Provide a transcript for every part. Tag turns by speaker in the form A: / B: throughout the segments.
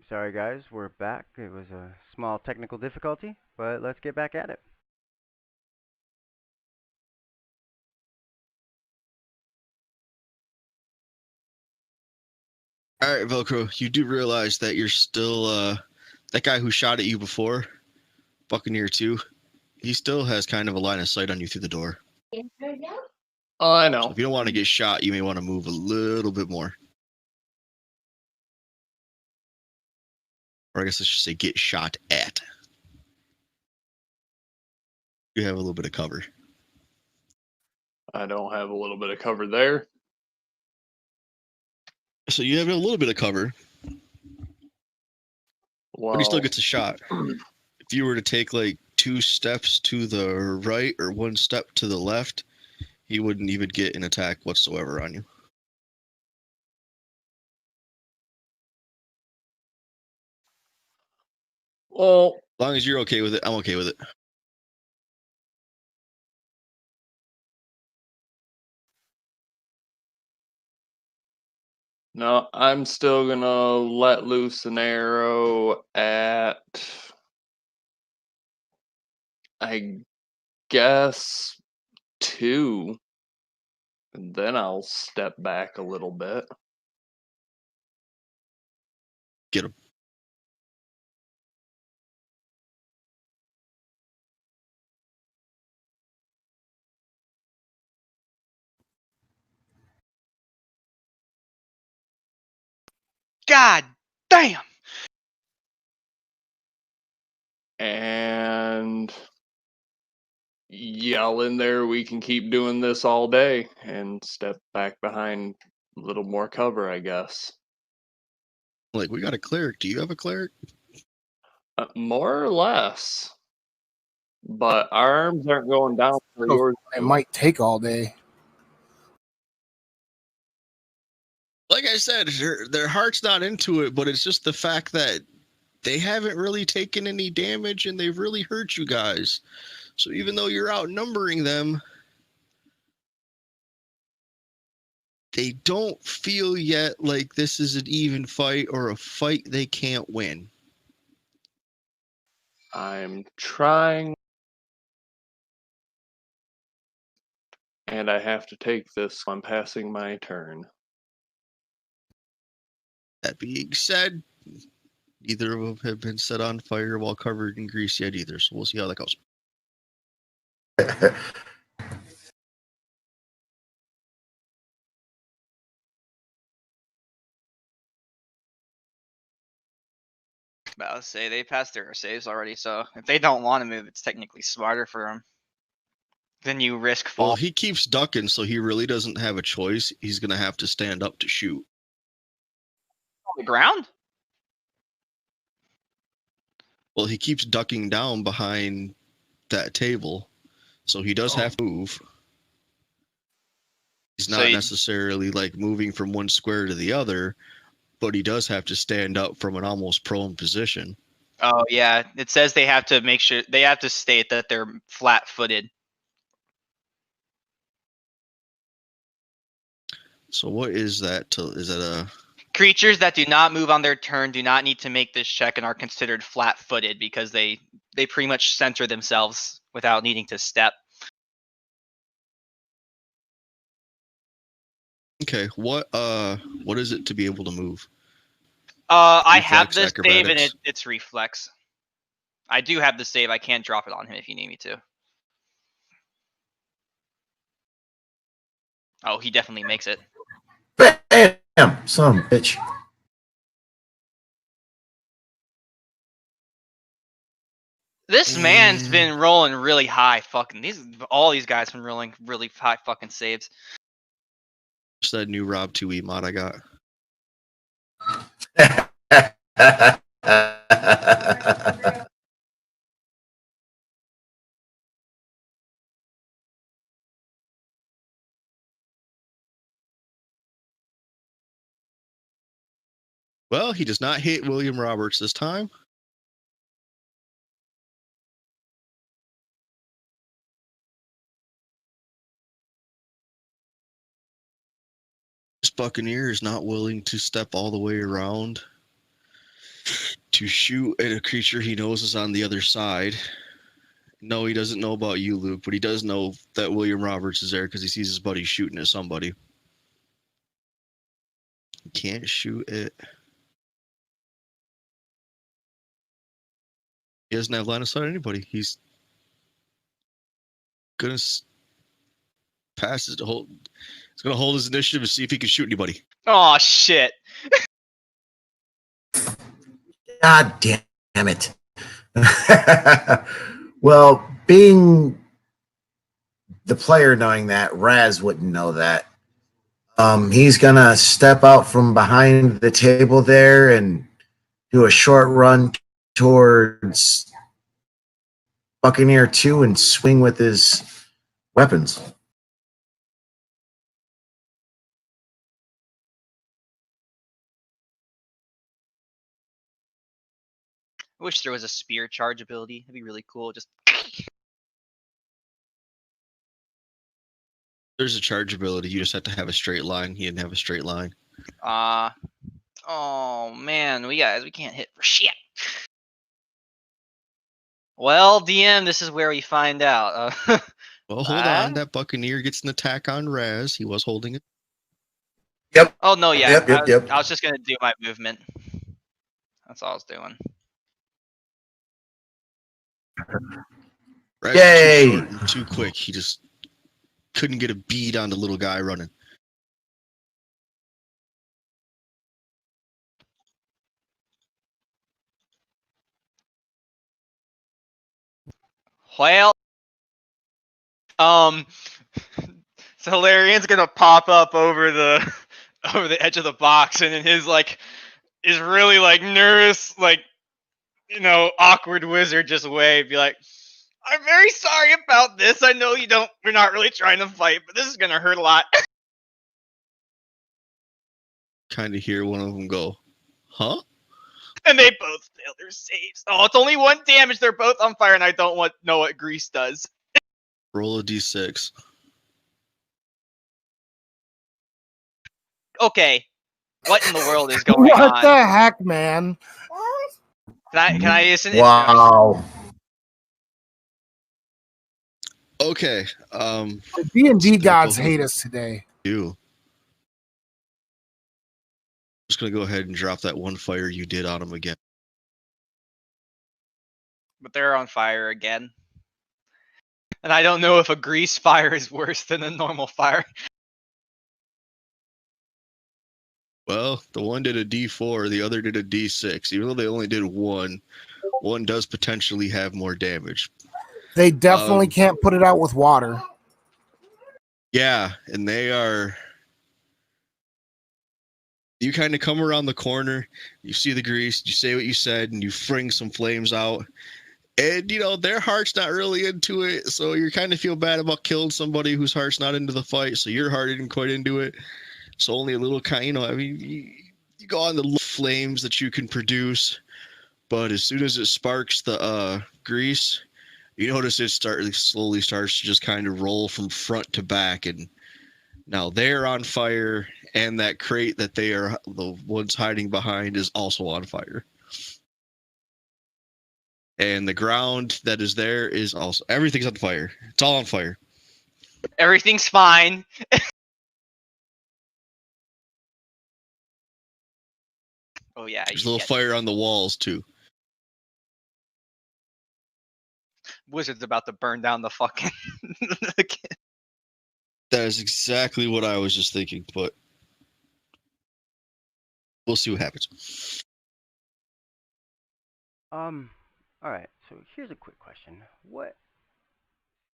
A: Sorry guys, we're back. It was a small technical difficulty, but let's get back at it.
B: All right, Velcro, you do realize that you're still that guy who shot at you before, Buccaneer 2, he still has kind of a line of sight on you through the door.
C: Oh, I know.
B: So if you don't want to get shot, you may want to move a little bit more. Or I guess I should say get shot at. You have a little bit of cover.
C: I don't have a little bit of cover there.
B: So you have a little bit of cover, but he still gets a shot. If you were to take like 2 steps to the right or 1 step to the left, he wouldn't even get an attack whatsoever on you.
C: Well,
B: as long as you're okay with it, I'm okay with it.
C: No, I'm still gonna let loose an arrow at, I guess, 2. And then I'll step back a little bit.
B: Get him.
D: God damn!
C: And yell in there, we can keep doing this all day, and step back behind a little more cover, I guess.
B: Like, we got a cleric. Do you have a cleric?
C: More or less. But our arms aren't going down for yours.
E: It might take all day.
B: Like I said, their heart's not into it, but it's just the fact that they haven't really taken any damage and they've really hurt you guys. So even though you're outnumbering them, they don't feel yet like this is an even fight or a fight they can't win.
C: I'm trying. And I have to take this. I'm passing my turn.
B: That being said, neither of them have been set on fire while covered in grease yet either, so we'll see how that goes.
D: About to say they passed their saves already, so if they don't want to move, it's technically smarter for them. Then you risk fall.
B: Well, he keeps ducking, so he really doesn't have a choice. He's going to have to stand up to shoot.
D: On the ground?
B: Well, he keeps ducking down behind that table, so he does have to move. He's not necessarily like moving from one square to the other, but he does have to stand up from an almost prone position.
D: Oh yeah, it says they have to make sure they have to state that they're flat-footed.
B: So what is that? Is that a
D: creatures that do not move on their turn do not need to make this check and are considered flat-footed because they pretty much center themselves without needing to step.
B: Okay, what is it to be able to move?
D: I have this
B: acrobatics.
D: save and it's reflex. I do have the save. I can't drop it on him if you need me to. Oh, he definitely makes it.
E: Bam! Son of a bitch.
D: This man's been rolling really high. All these guys been rolling really high fucking saves.
B: It's that new Rob 2E mod I got. Well, he does not hit William Roberts this time. This Buccaneer is not willing to step all the way around. to shoot at a creature he knows is on the other side. No, he doesn't know about you, Luke, but he does know that William Roberts is there because he sees his buddy shooting at somebody. He can't shoot it. He doesn't have line of sight on anybody. He's gonna pass his whole. He's gonna hold his initiative to see if he can shoot anybody.
D: Oh shit!
E: God damn it. Well, being the player knowing that, Raz wouldn't know that. He's gonna step out from behind the table there and do a short run towards Buccaneer 2 and swing with his weapons.
D: I wish there was a spear charge ability. That'd be really cool. Just
B: There's a charge ability. You just have to have a straight line. He didn't have a straight line.
D: oh man, we can't hit for shit. Well, DM, this is where we find out.
B: Well, hold on. That Buccaneer gets an attack on Raz. He was holding it.
E: Yep.
D: Oh no, yeah.
E: Yep.
D: I was just gonna do my movement. That's all I was doing.
B: Raz
E: Yay!
B: Too short and too quick. He just couldn't get a bead on the little guy running.
D: Well, Solarian's gonna pop up over the edge of the box, and in his is really nervous, awkward wizard just way, be like, "I'm very sorry about this. I know we're not really trying to fight, but this is gonna hurt a lot."
B: Kind of hear one of them go, "Huh?"
D: And they both fail their saves. Oh, it's only 1 damage. They're both on fire, and I don't know what Grease does.
B: Roll a d6.
D: Okay, what in the world is going on?
F: What the heck, man?
D: Can I listen?
E: Wow.
B: Okay.
F: The D&D gods hate us today.
B: You. Just gonna go ahead and drop that one fire you did on him again.
D: But they're on fire again. And I don't know if a grease fire is worse than a normal fire.
B: Well, the one did a d4, the other did a d6. Even though they only did one does potentially have more damage.
F: They definitely can't put it out with water.
B: Yeah, and they are... You kind of come around the corner, you see the grease, you say what you said, and you fling some flames out. And, their heart's not really into it, so you kind of feel bad about killing somebody whose heart's not into the fight, so your heart isn't quite into it. So only a little you go on the little flames that you can produce, but as soon as it sparks the grease, you notice it slowly starts to just kind of roll from front to back, and now they're on fire, and that crate that they are the ones hiding behind is also on fire. And the ground that is there is also... Everything's on fire. It's all on fire.
D: Everything's fine. Oh yeah.
B: There's a little fire on the walls, too.
D: Wizard's about to burn down the fucking...
B: That is exactly what I was just thinking, but... We'll see what happens.
A: Alright, so here's a quick question. What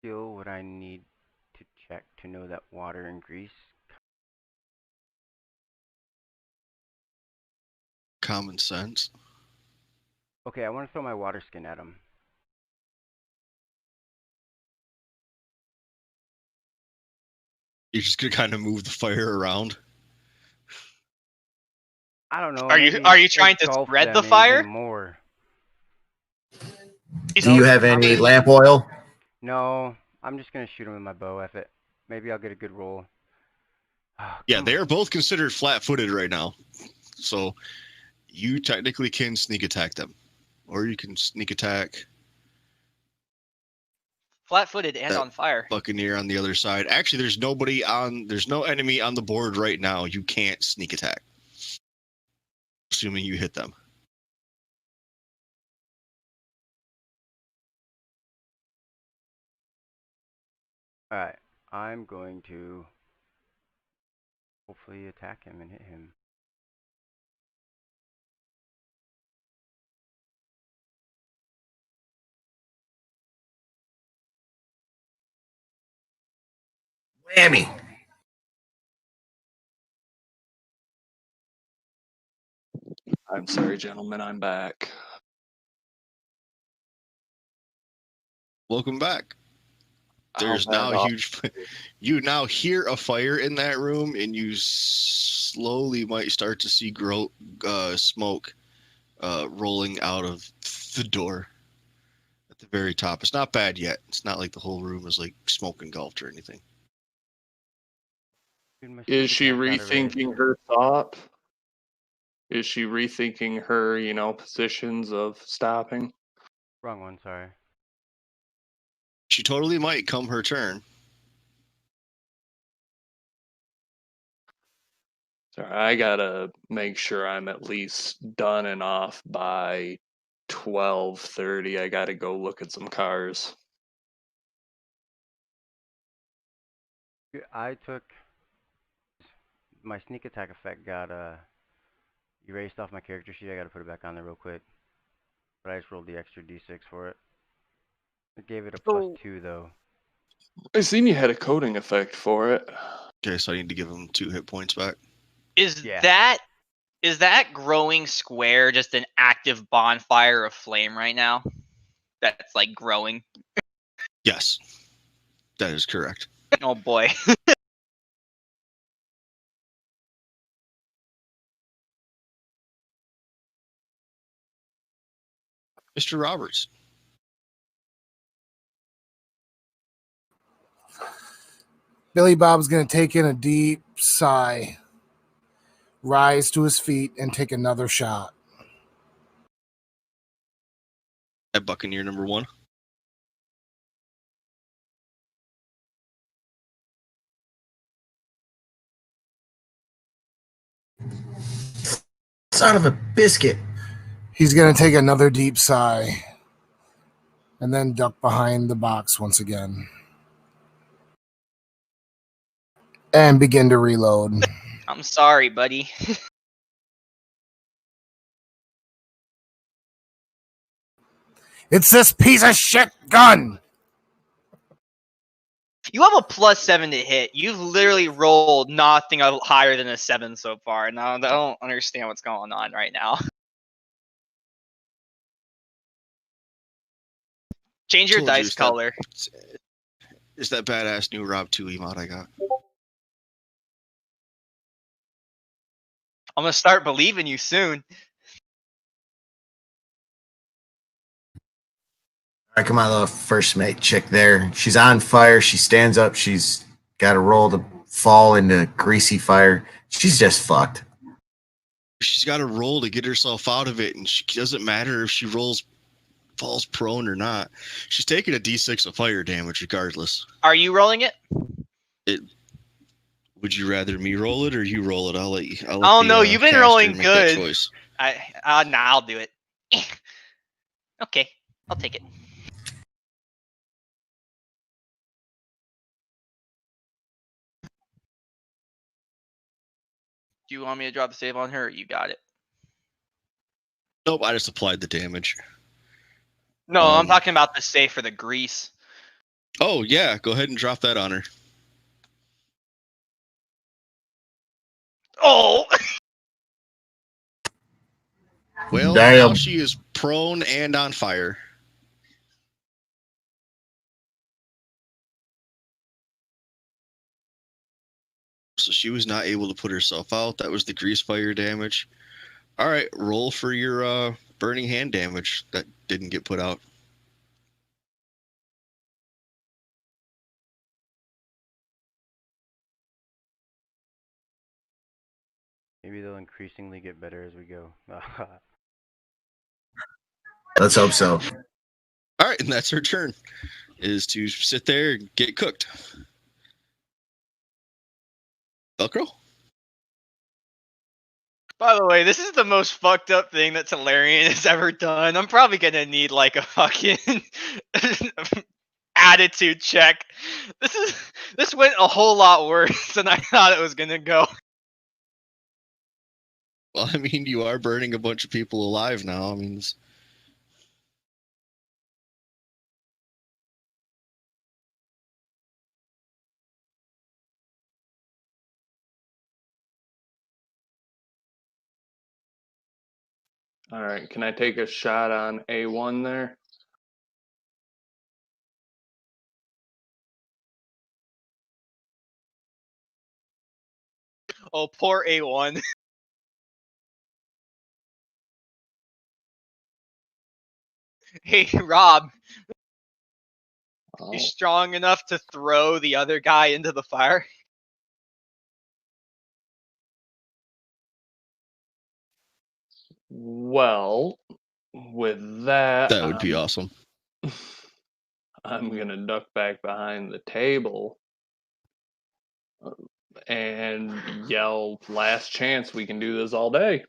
A: skill would I need to check to know that water and grease?
B: Common sense.
A: Okay, I want to throw my water skin at him.
B: You're just gonna kind of move the fire around.
A: I don't know.
D: Are you trying to spread the fire?
A: More.
E: Do you have any lamp oil?
A: No, I'm just gonna shoot him with my bow. F it. Maybe I'll get a good roll. Oh,
B: Yeah, they are both considered flat-footed right now. So You technically can sneak attack them, or you can sneak attack
D: Flat-footed and
B: That-
D: on fire.
B: Buccaneer on the other side. Actually, there's no enemy on the board right now. You can't sneak attack, assuming you hit them.
A: Alright, I'm going to hopefully attack him and hit him.
E: Whammy.
C: I'm sorry, gentlemen, I'm back.
B: Welcome back. There's
C: How
B: now
C: bad
B: a
C: off-
B: huge. You now hear a fire in that room, and you slowly might start to see smoke rolling out of the door at the very top. It's not bad yet. It's not like the whole room is like smoke engulfed or anything.
A: Dude, my
C: Is
A: sneak
C: she
A: attack got a raise.
C: rethinking her thought? Is she rethinking her, positions of stopping?
A: Wrong one, sorry.
B: She totally might come her turn.
C: Sorry, I gotta make sure I'm at least done and off by 12:30. I gotta go look at some cars.
A: I took my sneak attack effect got erased off my character sheet. I gotta put it back on there real quick. But I just rolled the extra d6 for it. It gave it a
C: So-
A: +2 though.
C: I seen you had a coding effect for it.
B: Okay, so I need to give him 2 hit points back.
D: Is
A: Yeah.
D: that growing square just an active bonfire of flame right now? That's like growing.
B: Yes, that is correct.
D: Oh boy.
B: Mr. Roberts.
F: Billy Bob's going to take in a deep sigh, rise to his feet, and take another shot.
B: At Buccaneer number 1.
E: Son of a biscuit.
F: He's going to take another deep sigh and then duck behind the box once again and begin to reload.
D: I'm sorry, buddy.
F: It's this piece of shit gun.
D: You have a +7 to hit. You've literally rolled nothing higher than a 7 so far. Now I don't understand what's going on right now. Change your
B: Told you
D: dice
B: it's
D: color.
B: It's that badass new Rob 2 emote I got.
D: I'm gonna start believing you soon.
E: All right, come on, little first mate chick there. She's on fire. She stands up. She's got a roll to fall into greasy fire. She's just fucked.
B: She's got to roll to get herself out of it, and she doesn't matter if she falls prone or not. She's taking a d6 of fire damage regardless.
D: Are you rolling it?
B: Would you rather me roll it or you roll it? I'll let you.
D: Oh, no, you've been
B: caster
D: rolling
B: make that
D: good.
B: choice.
D: Nah, I'll do it. Okay, I'll take it. Do you want me to drop the save on her? Or you got it.
B: Nope, I just applied the damage.
D: No, I'm talking about the save for the grease.
B: Oh yeah, go ahead and drop that on her.
D: Oh!
B: Well,
E: Damn.
B: now she is prone and on fire. So she was not able to put herself out. That was the grease fire damage. All right, roll for your burning hand damage that didn't get put out.
A: Maybe they'll increasingly get better as we go.
E: Let's hope so.
B: All right, and that's her turn, is to sit there and get cooked. Velcro?
D: By the way, this is the most fucked up thing that Talarian has ever done. I'm probably gonna need like a fucking attitude check. This went a whole lot worse than I thought it was gonna go.
B: Well, I mean, you are burning a bunch of people alive now. I mean,
C: All right, can I take a shot on A1 there?
D: Oh, poor A1. Hey, Rob,
C: Oh,
D: you strong enough to throw the other guy into the fire?
C: well, with that,
B: that would be awesome.
C: I'm gonna duck back behind the table and yell, "Last chance! We can do this all day."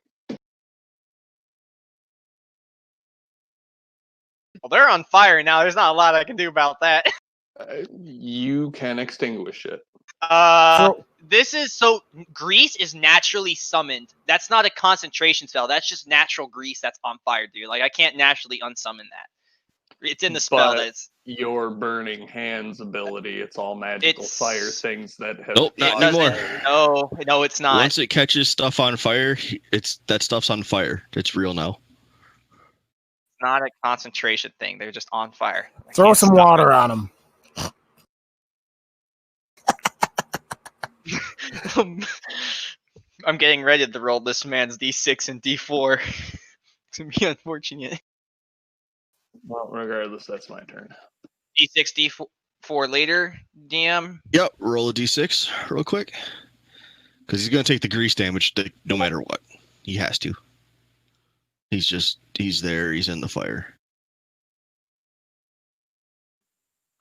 D: Well, they're on fire now. There's not a lot I can do about that.
C: You can extinguish it.
D: This is so grease is naturally summoned. That's not a concentration spell. That's just natural grease that's on fire, dude. Like I can't naturally unsummon that. It's in the spell.
C: But
D: That's
C: your burning hands ability. It's all magical
D: It's-
C: fire things that have.
B: Nope, not anymore.
D: No, it's not.
B: Once it catches stuff on fire, that stuff's on fire. It's real now.
D: It's not a concentration thing. They're just on fire. I
F: Throw
D: can't
F: some
D: stop
F: water on them.
D: it. I'm getting ready to roll this man's D6 and D4. It's gonna be unfortunate.
C: Well, regardless, that's my turn.
D: D6, D4 later, DM.
B: Yep, roll a d6 real quick. Because he's going to take the grease damage no matter what. He has to. He's there. He's in the fire.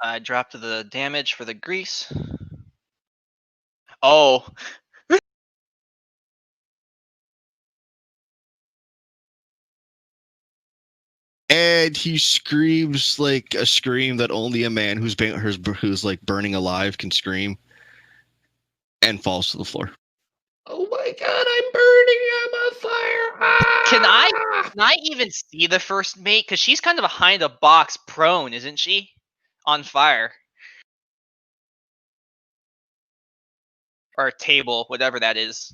D: I dropped the damage for the grease. Oh.
B: And he screams like a scream that only a man who's like burning alive can scream, and falls to the floor.
C: Oh my god, I'm burning! I'm on fire! Ah!
D: Can I even see the first mate? Because she's kind of behind a box prone, isn't she? On fire. Or a table, whatever that is.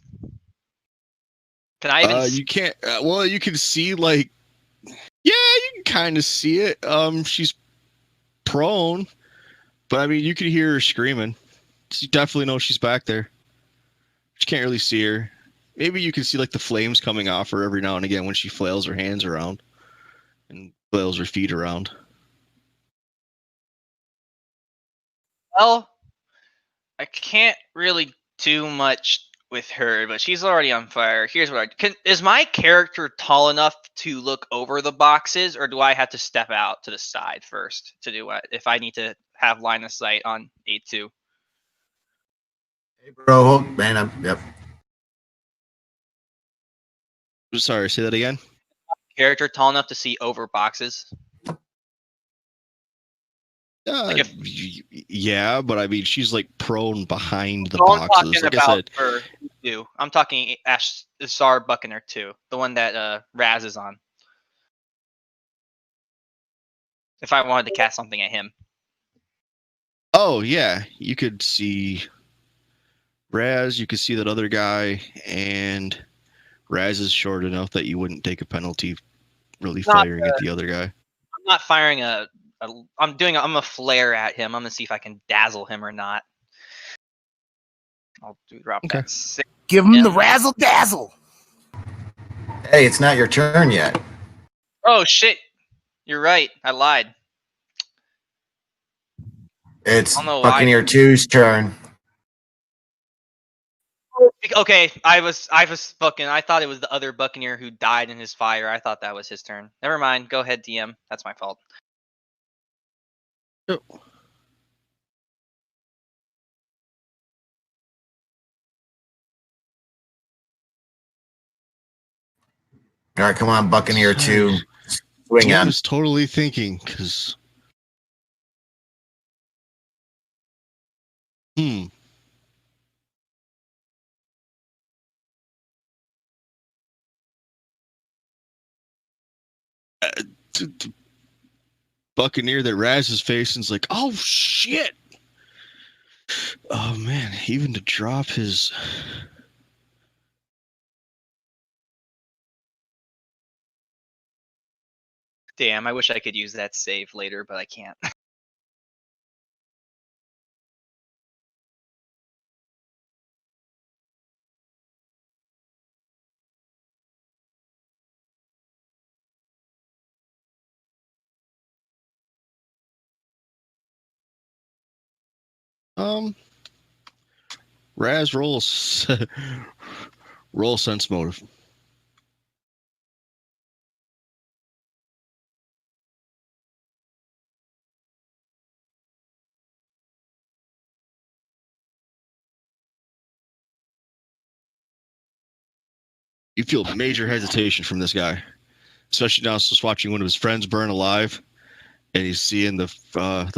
D: Can I even
B: You can't. Well, you can see like. Yeah, you can kind of see it. She's prone, but I mean, you can hear her screaming. You definitely know she's back there. You can't really see her. Maybe you can see like the flames coming off her every now and again when she flails her hands around and flails her feet around.
D: Well, I can't really do much with her, but she's already on fire. Here's what is my character tall enough to look over the boxes, or do I have to step out to the side first to do what if I need to have line of sight on A2?
E: Hey, bro, man, yep.
B: Sorry, say that again.
D: Character tall enough to see over boxes. Like
B: Yeah, but I mean, she's like prone behind the
D: I'm
B: boxes.
D: talking
B: Like
D: about
B: I said,
D: her too. I'm talking Sar Buckner too, the one that Raz is on. If I wanted to cast something at him.
B: oh yeah, you could see Raz. You could see that other guy, and Raz is short enough that you wouldn't take a penalty really firing at the other guy.
D: I'm not firing I'm a flare at him. I'm gonna see if I can dazzle him or not. I'll drop that 6.
F: Give him the razzle dazzle.
E: Hey, it's not your turn yet.
D: Oh shit! You're right. I lied.
E: It's
D: I don't know why.
E: Buccaneer 2's turn.
D: Okay, I was fucking. I thought it was the other Buccaneer who died in his fire. I thought that was his turn. Never mind. Go ahead, DM. That's my fault.
B: Oh.
E: All right, come on, Buccaneer
B: Sorry.
E: 2. Swing
B: I
E: on.
B: was totally thinking, because... The Buccaneer that Raz is facing is like, oh, shit! Oh, man, even to drop his...
D: Damn, I wish I could use that save later, but I can't.
B: Raz rolls... roll sense motive. You feel major hesitation from this guy, especially now just watching one of his friends burn alive, and he's seeing the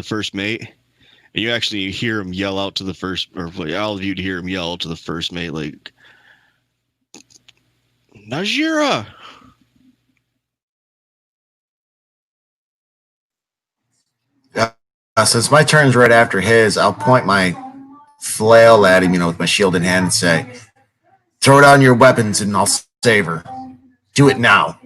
B: first mate, and you actually hear him yell out to the first, or all of you to hear him yell to the first mate, like, Najira!
E: Since my turn's right after his, I'll point my flail at him, with my shield in hand and say, throw down your weapons and I'll save her. Do it now.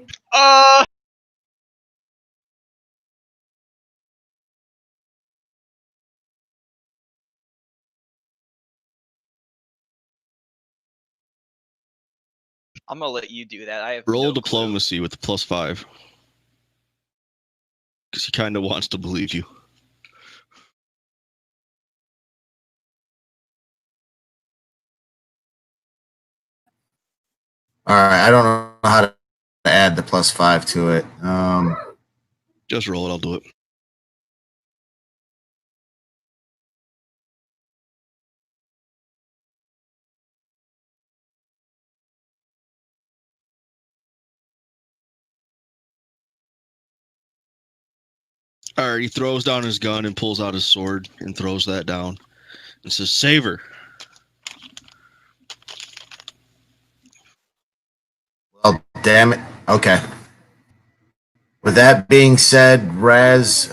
D: I'm gonna let you do that. I have
B: Roll
D: no
B: diplomacy with the +5. Because he kind of wants to believe you.
E: All right, I don't know how to add the +5 to it.
B: Just roll it, I'll do it. All right, he throws down his gun and pulls out his sword and throws that down and says, save her.
E: Well, damn it. Okay. With that being said, Raz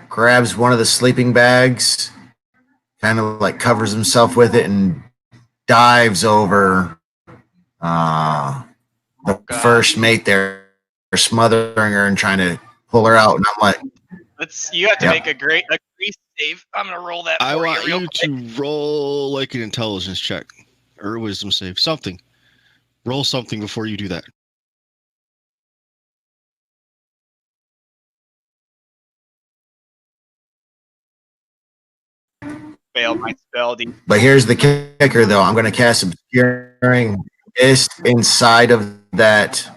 E: grabs one of the sleeping bags, kind of like covers himself with it, and dives over the first mate there, smothering her and trying to pull her out. And I'm like,
D: You have to
E: Yep.
D: make a grease save. I'm gonna roll that
B: I
D: for
B: want
D: you real
B: you
D: quick.
B: to roll like an intelligence check or a wisdom save. Something. Roll something before you do that.
D: Failed my spell.
E: but here's the kicker, though. I'm going to cast Obscuring Mist inside of that.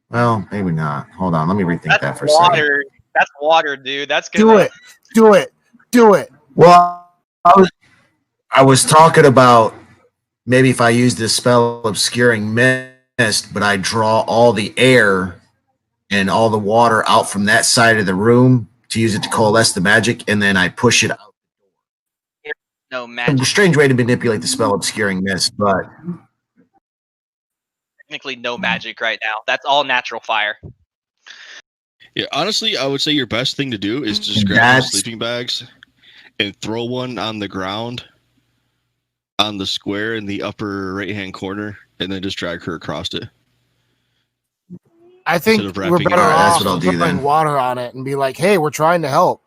E: Well, maybe not. Hold on. Let me rethink that for a second.
D: Water. That's water, dude. That's gonna
F: Do it. Do it. Do it.
E: Well, I was talking about maybe if I use this spell Obscuring Mist, but I draw all the air and all the water out from that side of the room to use it to coalesce the magic, and then I push it out.
D: No magic.
E: A strange way to manipulate the spell Obscuring Mist, but
D: Technically, no magic right now. That's all natural fire.
B: Yeah, honestly, I would say your best thing to do is to just grab
E: That's-
B: some sleeping bags and throw one on the ground on the square in the upper right-hand corner, and then just drag her across it.
F: I think
B: Instead of
F: we're
B: wrapping it
F: better
B: around.
E: That's
F: off
E: what I'll do
F: throwing
E: then.
F: water on it and be like, hey, we're trying to help.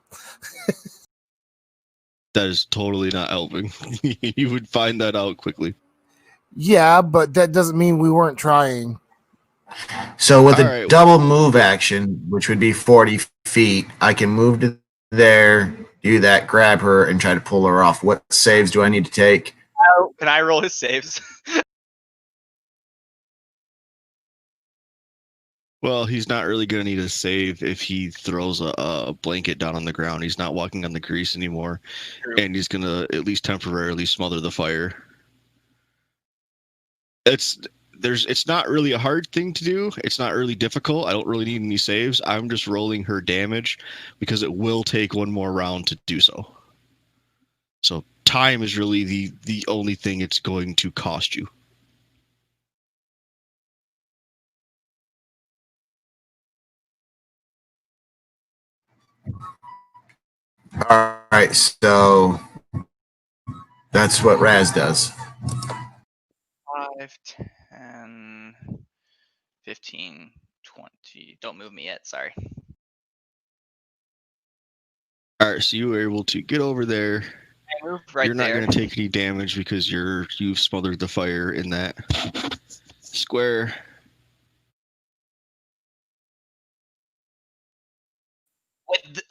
B: That is totally not helping. You would find that out quickly.
F: Yeah, but that doesn't mean we weren't trying.
E: So with
B: All
E: a
B: right.
E: double move action, which would be 40 feet, I can move to there, do that, grab her, and try to pull her off. What saves do I need to take?
D: Can I roll his saves?
B: Well, he's not really going to need a save if he throws a blanket down on the ground. He's not walking on the grease anymore,
D: True.
B: and he's going to at least temporarily smother the fire. It's not really a hard thing to do. It's not really difficult. I don't really need any saves. I'm just rolling her damage because it will take one more round to do so. So time is really the only thing it's going to cost you.
E: All right, so that's what Raz does.
D: 5, 10, 15, 20. Don't move me yet. Sorry.
B: All right, so you were able to get over there.
D: I moved right
B: You're not
D: there.
B: going to take any damage because you've smothered the fire in that square.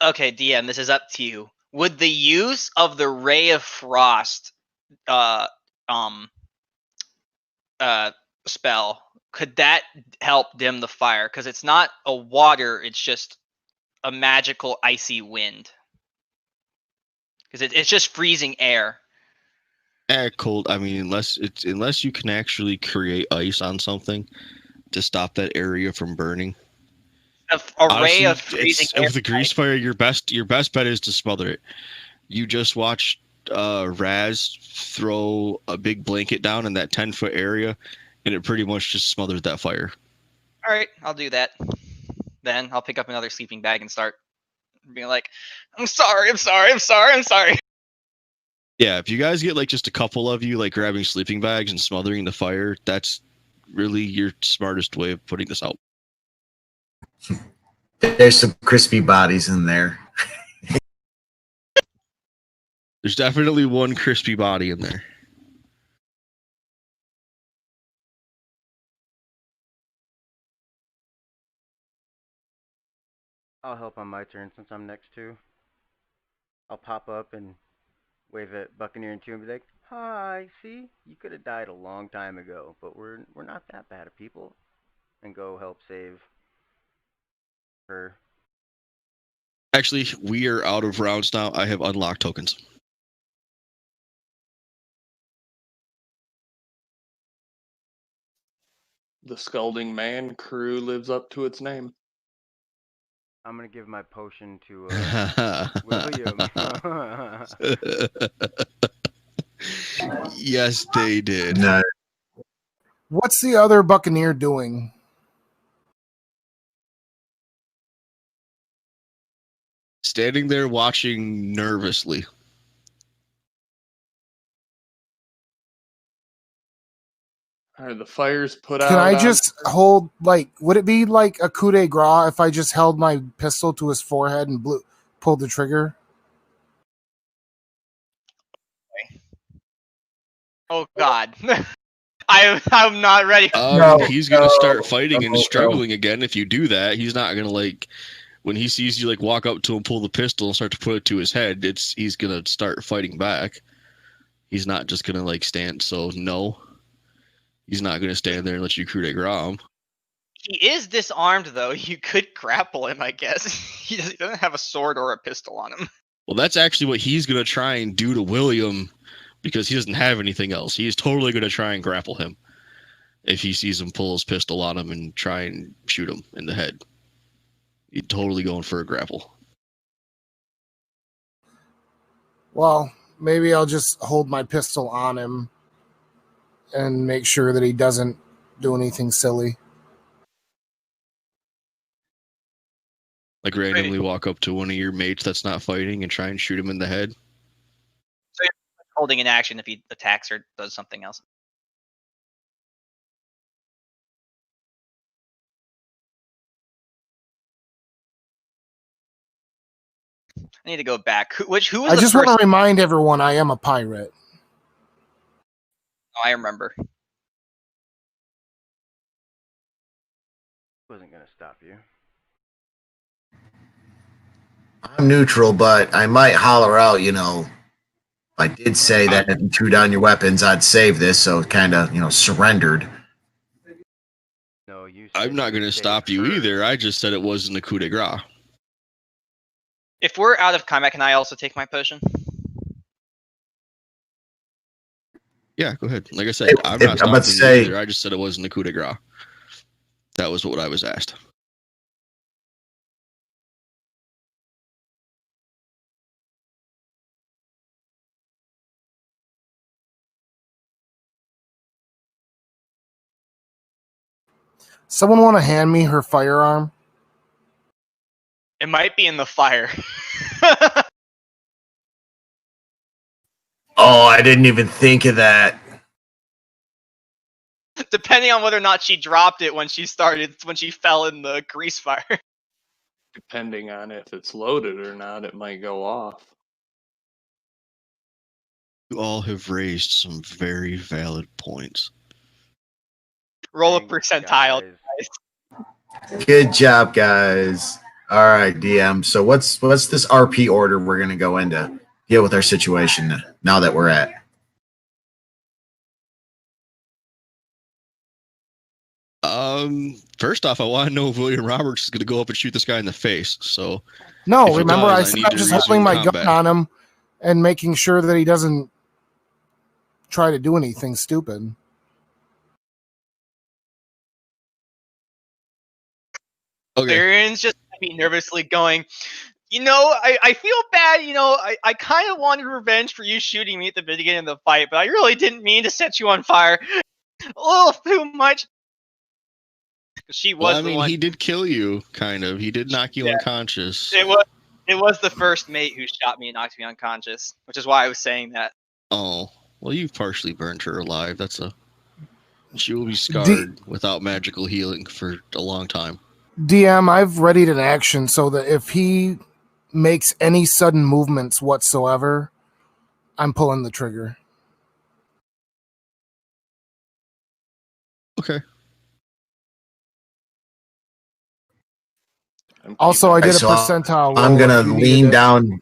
D: Okay, DM, this is up to you. Would the use of the Ray of Frost spell, could that help dim the fire? Because it's not a water, it's just a magical icy wind. Because it's just freezing air.
B: Cold. I mean, unless you can actually create ice on something to stop that area from burning.
D: A ray of freezing air.
B: With the grease fire, your best bet is to smother it. You just watch Raz throw a big blanket down in that 10-foot area, and it pretty much just smothered that fire.
D: All right, I'll do that. Then I'll pick up another sleeping bag and start being like, I'm sorry.
B: Yeah, if you guys get like just a couple of you like grabbing sleeping bags and smothering the fire, that's really your smartest way of putting this out.
E: There's some crispy bodies in there.
B: There's definitely one crispy body in there.
A: I'll help on my turn since I'm next to. I'll pop up and wave at Buccaneer and 2 and be like, "Hi, see? You could have died a long time ago, but we're not that bad of people." And go help save her.
B: Actually, we are out of rounds now. I have unlocked tokens.
C: The Scalding Man crew lives up to its name.
A: I'm gonna give my potion to William.
B: Yes, they did.
E: No.
F: What's the other Buccaneer doing?
B: Standing there watching nervously.
C: All right, the fire's put out.
F: Can I just hold, like, would it be like a coup de grace if I just held my pistol to his forehead and pulled the trigger?
D: Oh God. I'm not ready.
B: He's gonna start fighting and struggling again. If you do that, he's not gonna like when he sees you like walk up to him, pull the pistol, and start to put it to his head. He's gonna start fighting back. He's not just gonna like stand. So no, he's not gonna stand there and let you coup de grace him.
D: He is disarmed though. You could grapple him, I guess. He doesn't have a sword or a pistol on him.
B: Well, that's actually what he's gonna try and do to William. Because he doesn't have anything else. He's totally going to try and grapple him if he sees him pull his pistol on him and try and shoot him in the head. He's totally going for a grapple.
F: Well, maybe I'll just hold my pistol on him and make sure that he doesn't do anything silly.
B: Like randomly walk up to one of your mates that's not fighting and try and shoot him in the head.
D: So you're holding an action if he attacks or does something else. I need to go back. Who was
F: I just want to remind everyone I am a pirate.
D: Oh, I remember.
A: Wasn't gonna stop you.
E: I'm neutral, but I might holler out, you know, I did say that if you threw down your weapons, I'd save this, so it kind of, surrendered.
A: No, you.
B: I'm
A: said
B: not
A: you
B: going to
A: would
B: stop
A: save
B: you
A: her.
B: either. I just said it wasn't a coup de grace.
D: If we're out of combat, can I also take my potion?
B: Yeah, go ahead. Like I said, I'm not
E: I'm about
B: stopping
E: to say,
B: you either. I just said it wasn't a coup de grace. That was what I was asked.
F: Someone want to hand me her firearm?
D: It might be in the fire.
E: oh, I didn't even think of that.
D: Depending on whether or not she dropped it when she fell in the grease fire.
C: Depending on if it's loaded or not, it might go off.
B: You all have raised some very valid points.
D: Roll a
A: Thanks,
D: percentile.
A: guys.
E: Good job, guys. All right, DM. So what's this RP order we're gonna go into deal with our situation now that we're at?
B: First off, I want to know if William Roberts is going to go up and shoot this guy in the face. So
F: No,
B: if he
F: remember
B: does,
F: I
B: I
F: said
B: need
F: I'm
B: to
F: just
B: resume
F: holding my
B: combat.
F: gun on him and making sure that he doesn't try to do anything stupid.
B: Okay.
D: Syrian's just nervously going, I feel bad, I kind of wanted revenge for you shooting me at the beginning of the fight, but I really didn't mean to set you on fire. A little too much. She was
B: Well, I
D: the
B: mean,
D: one.
B: he did kill you, kind of. He did knock you unconscious.
D: It was the first mate who shot me and knocked me unconscious, which is why I was saying that.
B: Oh, well, you've partially burned her alive. She will be scarred without magical healing for a long time.
F: DM, I've readied an action so that if he makes any sudden movements whatsoever, I'm pulling the trigger.
B: Okay.
F: Also, I did a
E: So
F: percentile roll.
E: I'm gonna
F: if you
E: lean
F: needed it.
E: down.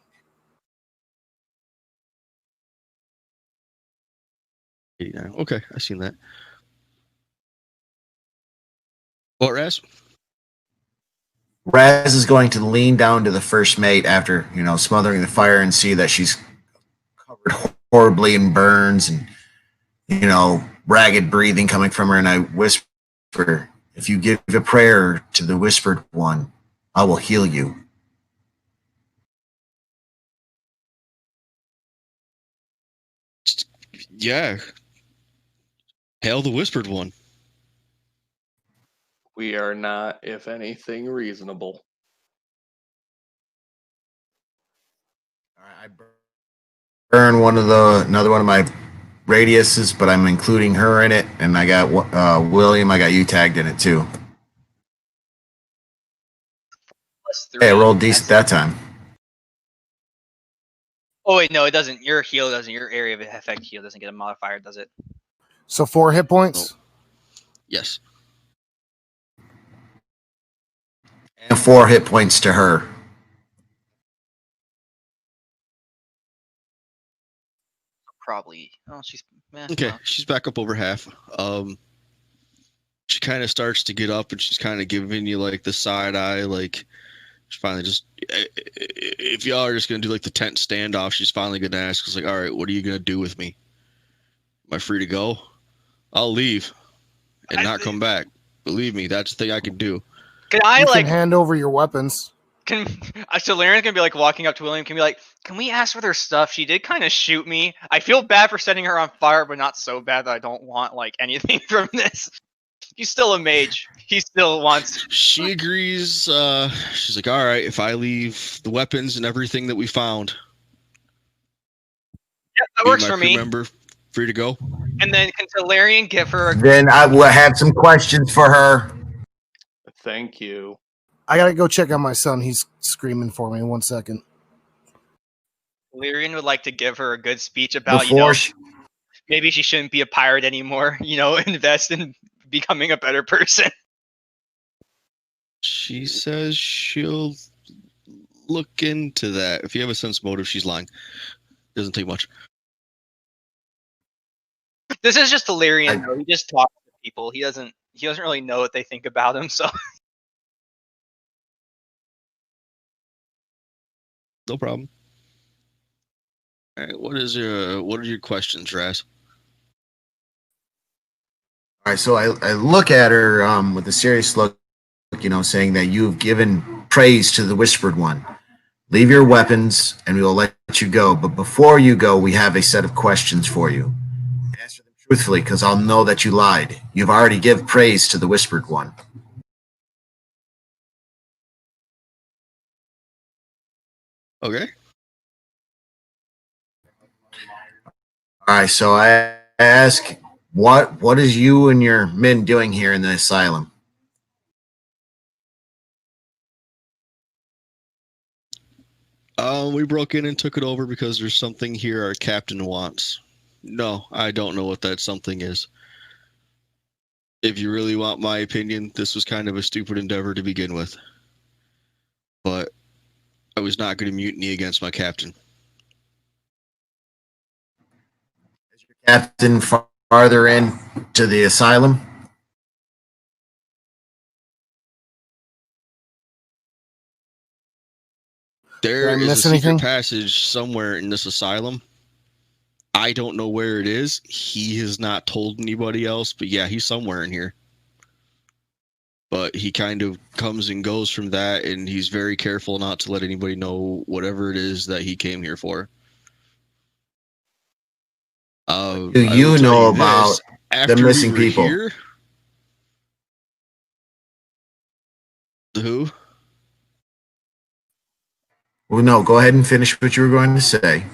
B: Okay, I seen that. What, Raz?
E: Raz is going to lean down to the first mate after, smothering the fire and see that she's covered horribly in burns and, ragged breathing coming from her. And I whisper, if you give a prayer to the whispered one, I will heal you.
B: Yeah. Hail the whispered one.
C: We are not, if anything, reasonable.
E: I burn another one of my radiuses, but I'm including her in it, and I got William. I got you tagged in it too. Hey, I rolled decent that time.
D: Oh wait, no, it doesn't. Your heal doesn't. Your area of effect heal doesn't get a modifier, does it?
F: So 4 hit points?
B: Oh. Yes.
E: And 4 hit points to her.
D: Probably. Oh, she's...
B: Okay,
D: well.
B: she's back up over half. She kind of starts to get up and she's kind of giving you like the side eye, like she's finally just, if y'all are just gonna do like the tent standoff, she's finally gonna ask, "It's like, all right, what are you gonna do with me? Am I free to go? I'll leave and not come back. Believe me, that's the thing I can do."
D: Can I
F: You can hand over your weapons.
D: So Laren's gonna be like walking up to William, can be like, "Can we ask for their stuff? She did kind of shoot me. I feel bad for setting her on fire, but not so bad that I don't want like anything from this." He's still a mage. He still wants.
B: She agrees. She's like, all right, if I leave the weapons and everything that we found,
D: Yeah, that works for me.
B: Member, free to go.
D: And then can Solarian give her?
E: Then I will have some questions for her.
C: Thank you.
F: I gotta go check on my son. He's screaming for me. 1 second.
D: Solarian would like to give her a good speech about maybe she shouldn't be a pirate anymore. Invest in becoming a better person.
B: She says she'll look into that. If you have a sense motive, she's lying. Doesn't take much.
D: This is just Illyrian,
E: I-
D: though. He just talks to people. He doesn't really know what they think about him. So
B: No problem. All right, what are your questions, Raz?
E: All right, so I look at her with a serious look, saying that you've given praise to the Whispered One. Leave your weapons, and we will let you go. But before you go, we have a set of questions for you. Answer them truthfully, because I'll know that you lied. You've already give praise to the Whispered One.
B: Okay.
E: All right, so I ask, what is you and your men doing here in the asylum?
B: We broke in and took it over because there's something here our captain wants. No, I don't know what that something is. If you really want my opinion, this was kind of a stupid endeavor to begin with. But I was not going to mutiny against my captain.
E: Is your captain farther in to the asylum?
B: There
F: Did I
B: is a
F: miss
B: secret
F: anything?
B: passage somewhere in this asylum. I don't know where it is. He has not told anybody else, but yeah, he's somewhere in here. But he kind of comes and goes from that, and he's very careful not to let anybody know whatever it is that he came here for.
E: Do
B: I will
E: you
B: tell
E: know
B: you
E: about
B: this, after
E: missing
B: we were
E: people?
B: here, who?
E: Well, no, go ahead and finish what you were going to say.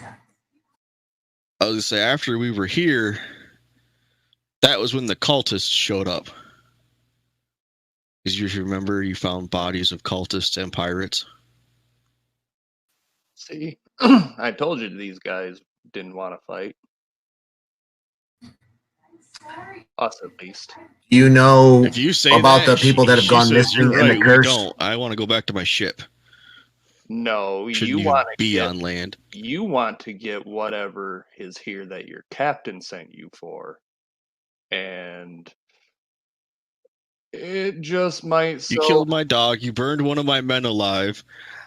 B: I was going to say, after we were here, that was when the cultists showed up. Because you remember you found bodies of cultists and pirates.
C: See, I told you these guys didn't want to fight. Us, at least.
E: Do you know
B: If you say
E: about
B: that,
E: the people that have
B: she
E: gone
B: says
E: missing
B: you're
E: and the
B: right. We
E: curse?
B: don't. I want to go back to my ship.
C: No,
B: Shouldn't
C: you
B: even
C: want to
B: be
C: get
B: on land.
C: you want to get whatever is here that your captain sent you for, and it just might
B: You
C: so.
B: killed my dog. You burned one of my men alive.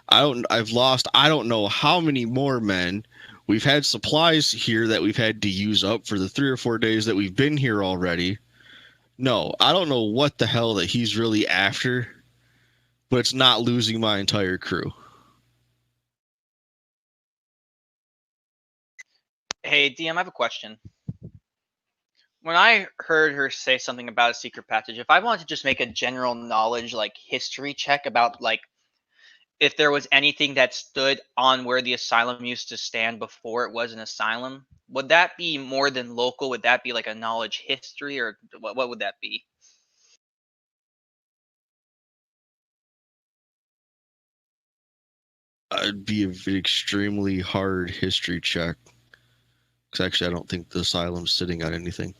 B: I've lost I don't know how many more men. We've had supplies here that we've had to use up for the 3 or 4 days that we've been here already. No, I don't know what the hell that he's really after, but it's not losing my entire crew.
D: hey, DM, I have a question. When I heard her say something about a secret passage, if I wanted to just make a general knowledge like history check about like if there was anything that stood on where the asylum used to stand before it was an asylum, would that be more than local? Would that be like a knowledge history, or what would that be?
B: It'd be an extremely hard history check. Because actually, I don't think the asylum's sitting on anything.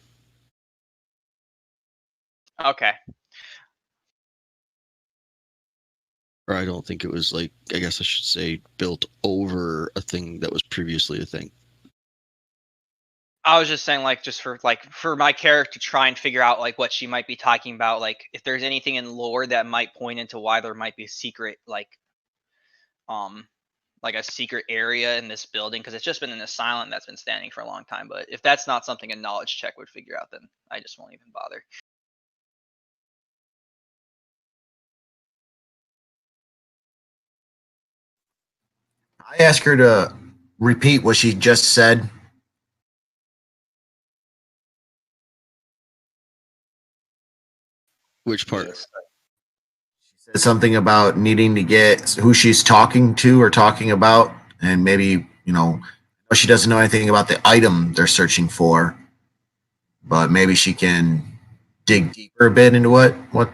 D: Okay.
B: Or I don't think it was like, I guess I should say, built over a thing that was previously a thing.
D: I was just saying, like, just for my character to try and figure out like what she might be talking about, like if there's anything in lore that might point into why there might be a secret, like a secret area in this building, because it's just been an asylum that's been standing for a long time. But if that's not something a knowledge check would figure out, then I just won't even bother.
E: I ask her to repeat what she just said.
B: Which part?
C: Yes.
E: She said something about needing to get who she's talking to or talking about, and maybe, she doesn't know anything about the item they're searching for, but maybe she can dig deeper a bit into what's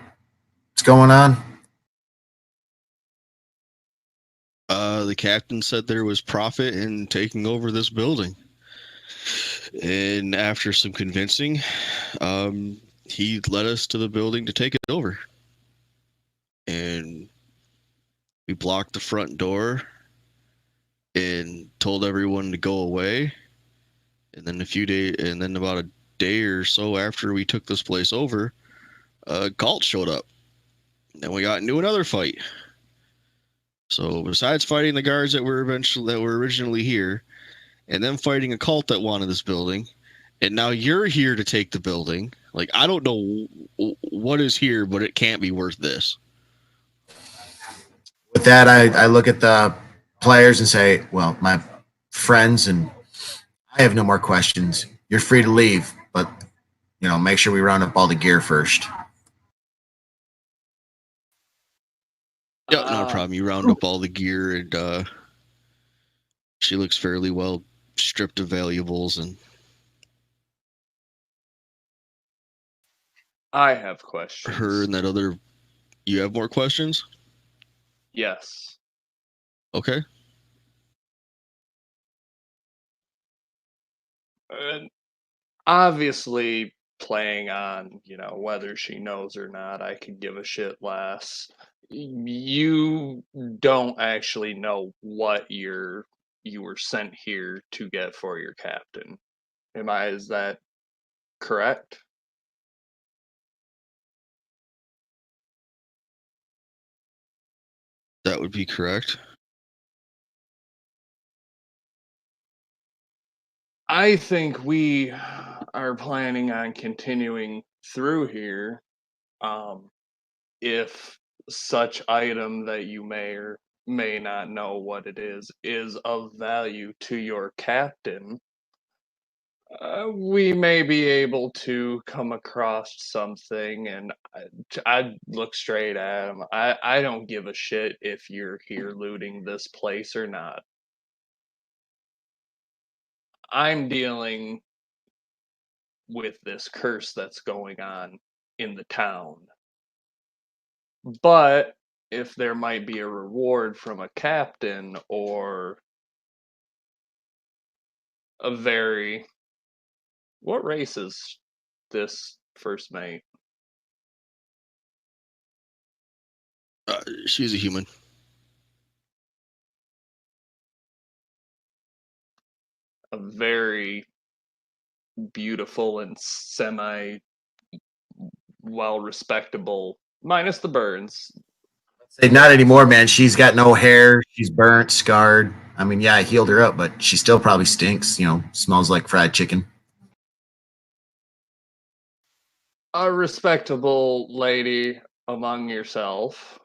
E: going on.
B: The captain said there was profit in taking over this building. And after some convincing, he led us to the building to take it over. And we blocked the front door and told everyone to go away. And then about a day or so after we took this place over, a cult showed up. And we got into another fight. So besides fighting the guards that were originally here, and then fighting a cult that wanted this building, and now you're here to take the building. Like, I don't know what is here, but it can't be worth this.
E: With that, I look at the players and say, well, my friends, and I have no more questions. You're free to leave, but, make sure we round up all the gear first.
B: Yeah, no problem. You round up all the gear, and she looks fairly well stripped of valuables. And
C: I have questions.
B: her and that other... You have more questions?
C: Yes.
B: Okay.
C: Obviously, playing on, whether she knows or not, I could give a shit less. You don't actually know what you were sent here to get for your captain. Is that correct?
B: That would be correct.
C: I think we are planning on continuing through here. If such item that you may or may not know what it is of value to your captain, we may be able to come across something. And I'd look straight at him. I don't give a shit if you're here looting this place or not. I'm dealing with this curse that's going on in the town. But if there might be a reward from a captain or a very... What race is this first mate?
B: She's a human.
C: A very beautiful and semi well respectable, minus the burns.
E: Say, not anymore, man. She's got no hair. She's burnt, scarred. I mean, yeah, I healed her up, but she still probably stinks. Smells like fried chicken.
C: A respectable lady among yourself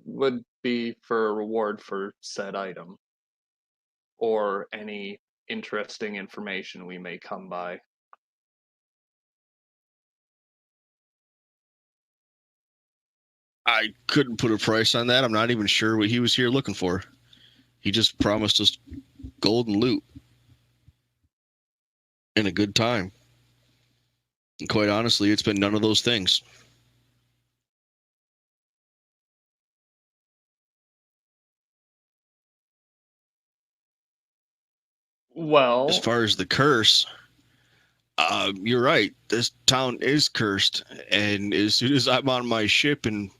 C: would be for a reward for said item or any interesting information we may come by.
B: I couldn't put a price on that. I'm not even sure what he was here looking for. He just promised us gold and loot and a good time. And quite honestly, it's been none of those things.
C: Well,
B: as far as the curse, you're right. This town is cursed, and as soon as I'm on my ship and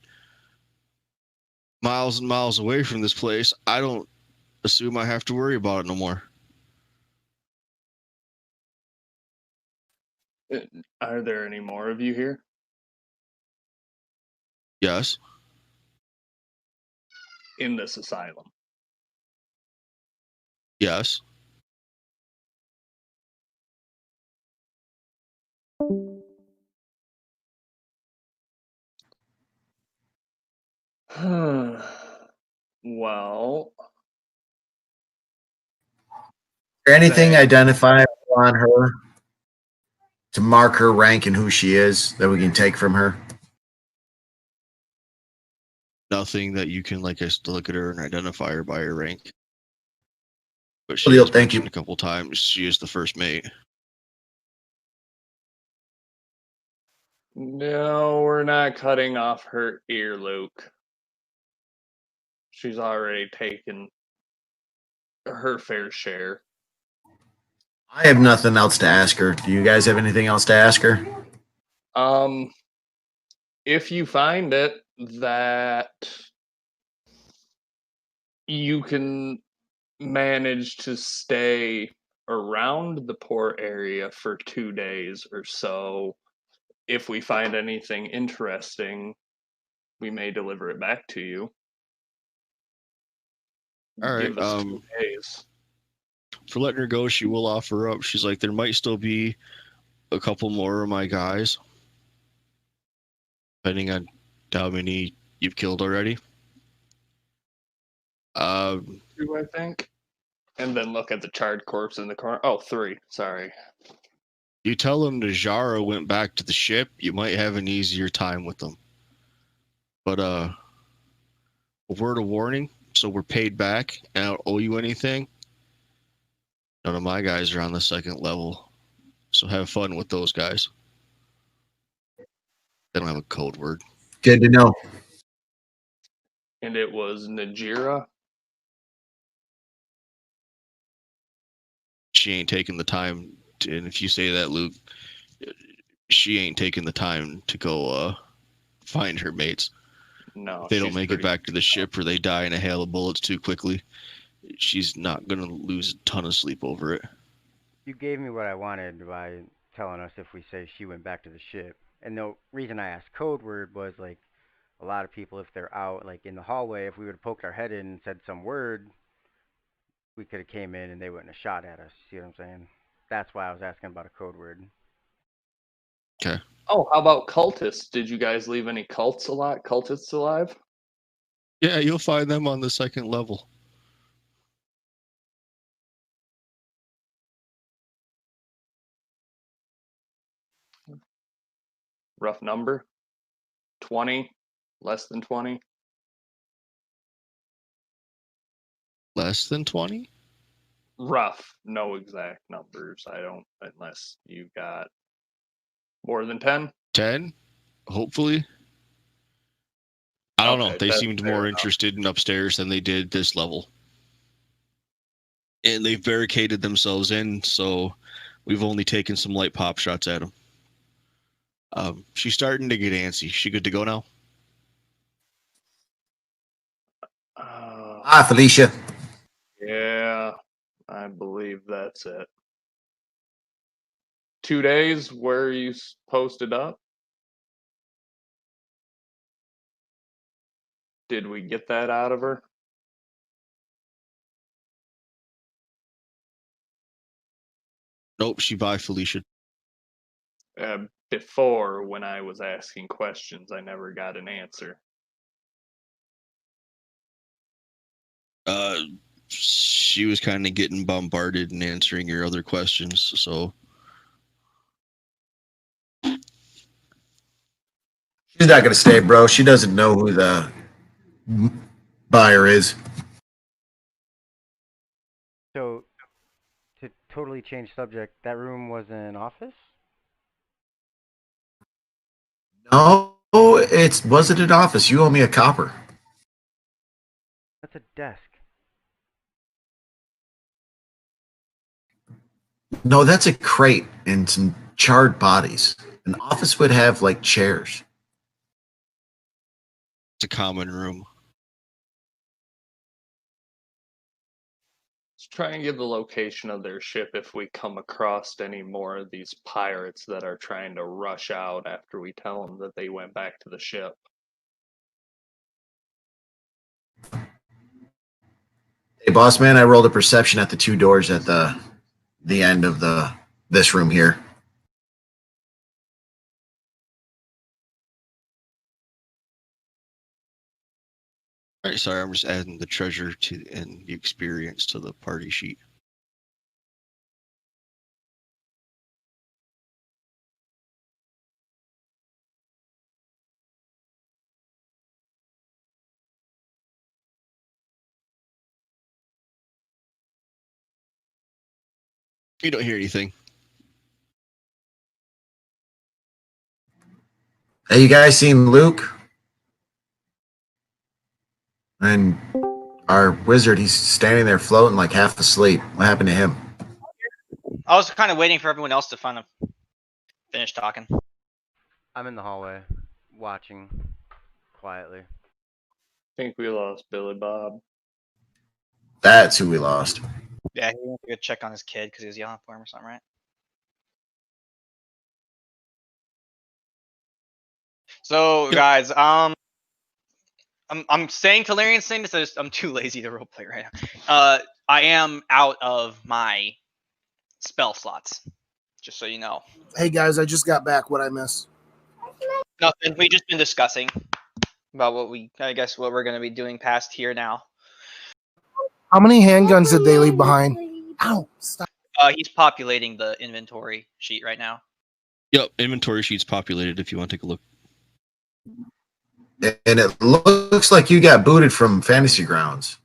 B: miles away from this place, I don't assume I have to worry about it no more.
C: Are there any more of you here?
B: Yes.
C: In this asylum?
B: Yes.
C: Well,
E: Is there anything identifiable on her to mark her rank and who she is that we can take from her?
B: Nothing that you can, like, I still look at her and identify her by her rank. But she
E: Well,
B: has
E: thank you.
B: mentioned a couple times she is the first mate.
C: no, we're not cutting off her ear, Luke. She's already taken her fair share.
E: I have nothing else to ask her. Do you guys have anything else to ask her?
C: If you find it that you can manage to stay around the port area for 2 days or so. If we find anything interesting, we may deliver it back to you.
B: All right.
C: Give us 2 days.
B: For letting her go, she will offer up. She's like, there might still be a couple more of my guys, depending on how many you've killed already.
C: 2, I think. And then look at the charred corpse in the corner. Oh, 3. Sorry.
B: You tell them Najara went back to the ship, you might have an easier time with them. But a word of warning, so we're paid back and I don't owe you anything. None of my guys are on the second level, so have fun with those guys. They don't have a code word.
E: Good to know.
C: And it was Najira.
B: She ain't taking the time to, and if you say that, Luke, she ain't taking the time to go find her mates.
C: No,
B: If they don't
C: she's
B: make
C: pretty-
B: it back to the ship or they die in a hail of bullets too quickly, she's not gonna lose a ton of sleep over it.
A: You gave me what I wanted by telling us if we say she went back to the ship. And the reason I asked code word was like a lot of people, if they're out like in the hallway, if we would have poked our head in and said some word, we could have came in and they wouldn't have shot at us. See what I'm saying? That's why I was asking about a code word.
C: Oh, how about cultists? Did you guys leave any cultists alive?
B: Yeah, you'll find them on the second level.
C: Rough number? 20? Less than 20?
B: Less than 20?
C: Rough. No exact numbers. I don't, unless you got more than 10?
B: 10? Hopefully. I don't know.
C: Okay,
B: They
C: that's
B: seemed
C: fair
B: more
C: enough.
B: interested in upstairs than they did this level. And they've barricaded themselves in, so we've only taken some light pop shots at them. She's starting to get antsy. She good to go now?
E: Ah, Felicia.
C: Yeah, I believe that's it. 2 days, where are you posted up? Did we get that out of her?
B: Nope, she by Felicia.
C: Before, when I was asking questions, I never got an answer.
B: She was kind of getting bombarded and answering your other questions, so
E: She's not gonna stay, bro. She doesn't know who the buyer is.
A: So, to totally change subject, that room was an office?
E: No, was it an office? You owe me a copper.
A: That's a desk.
E: No, that's a crate and some charred bodies. An office would have like chairs.
B: it's a common room.
C: Let's try and get the location of their ship if we come across any more of these pirates that are trying to rush out after we tell them that they went back to the ship.
E: Hey, boss man, I rolled a perception at the 2 doors at the end of this room here.
B: All right, sorry, I'm just adding the treasure to and the experience to the party sheet. You don't hear anything.
E: Hey, you guys seen Luke? And our wizard, he's standing there floating like half asleep. What happened to him?
D: I was kind of waiting for everyone else to finish talking.
A: I'm in the hallway, watching quietly.
C: I think we lost Billy Bob.
E: That's who we lost.
D: Yeah, he went to go check on his kid because he was yelling for him or something, right? So
B: Yep.
D: guys, I'm saying Talarian's saying this. I'm too lazy to roleplay right now. I am out of my spell slots. Just so you know.
F: Hey guys, I just got back. What I miss?
D: Nothing. We just been discussing about what we're gonna be doing past here now.
F: How many handguns did they leave behind? Ow! Stop.
D: He's populating the inventory sheet right now.
B: Yep, inventory sheet's populated if you want to take a look.
E: And it looks like you got booted from Fantasy Grounds.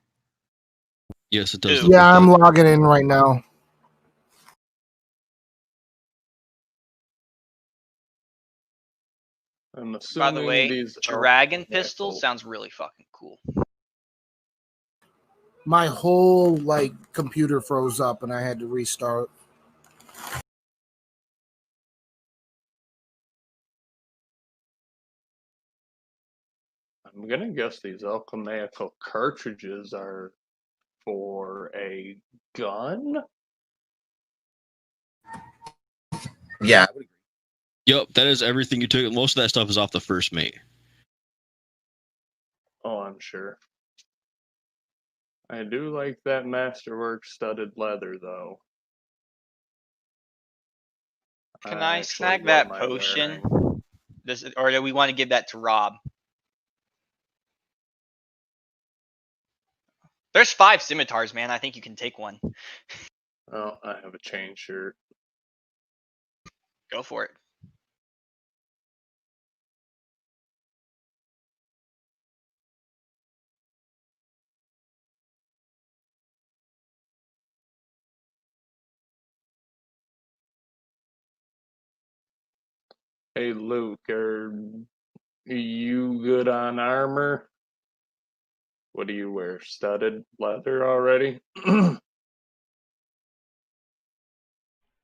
B: Yes, it does.
D: Ew.
B: Look
F: Yeah,
B: like
F: I'm
B: that.
F: logging in right now.
C: I'm
D: By
C: assuming
D: the way,
C: these
D: dragon
C: elk
D: pistol
C: rifles-
D: sounds really fucking cool.
F: My whole computer froze up and I had to restart.
C: I'm gonna guess these alchemical cartridges are for a gun.
E: Yeah.
B: Yep, that is everything you took. Most of that stuff is off the first mate.
C: Oh, I'm sure. I do like that masterwork studded leather, though.
D: Can I
C: Actually,
D: snag
C: what
D: that
C: am I
D: potion?
C: wearing?
D: Or do we want to give that to Rob? There's 5 scimitars, man. I think you can take one.
C: Oh, I have a chain shirt.
D: Go for it.
C: Hey, Luke, are you good on armor? What do you wear? Studded leather already?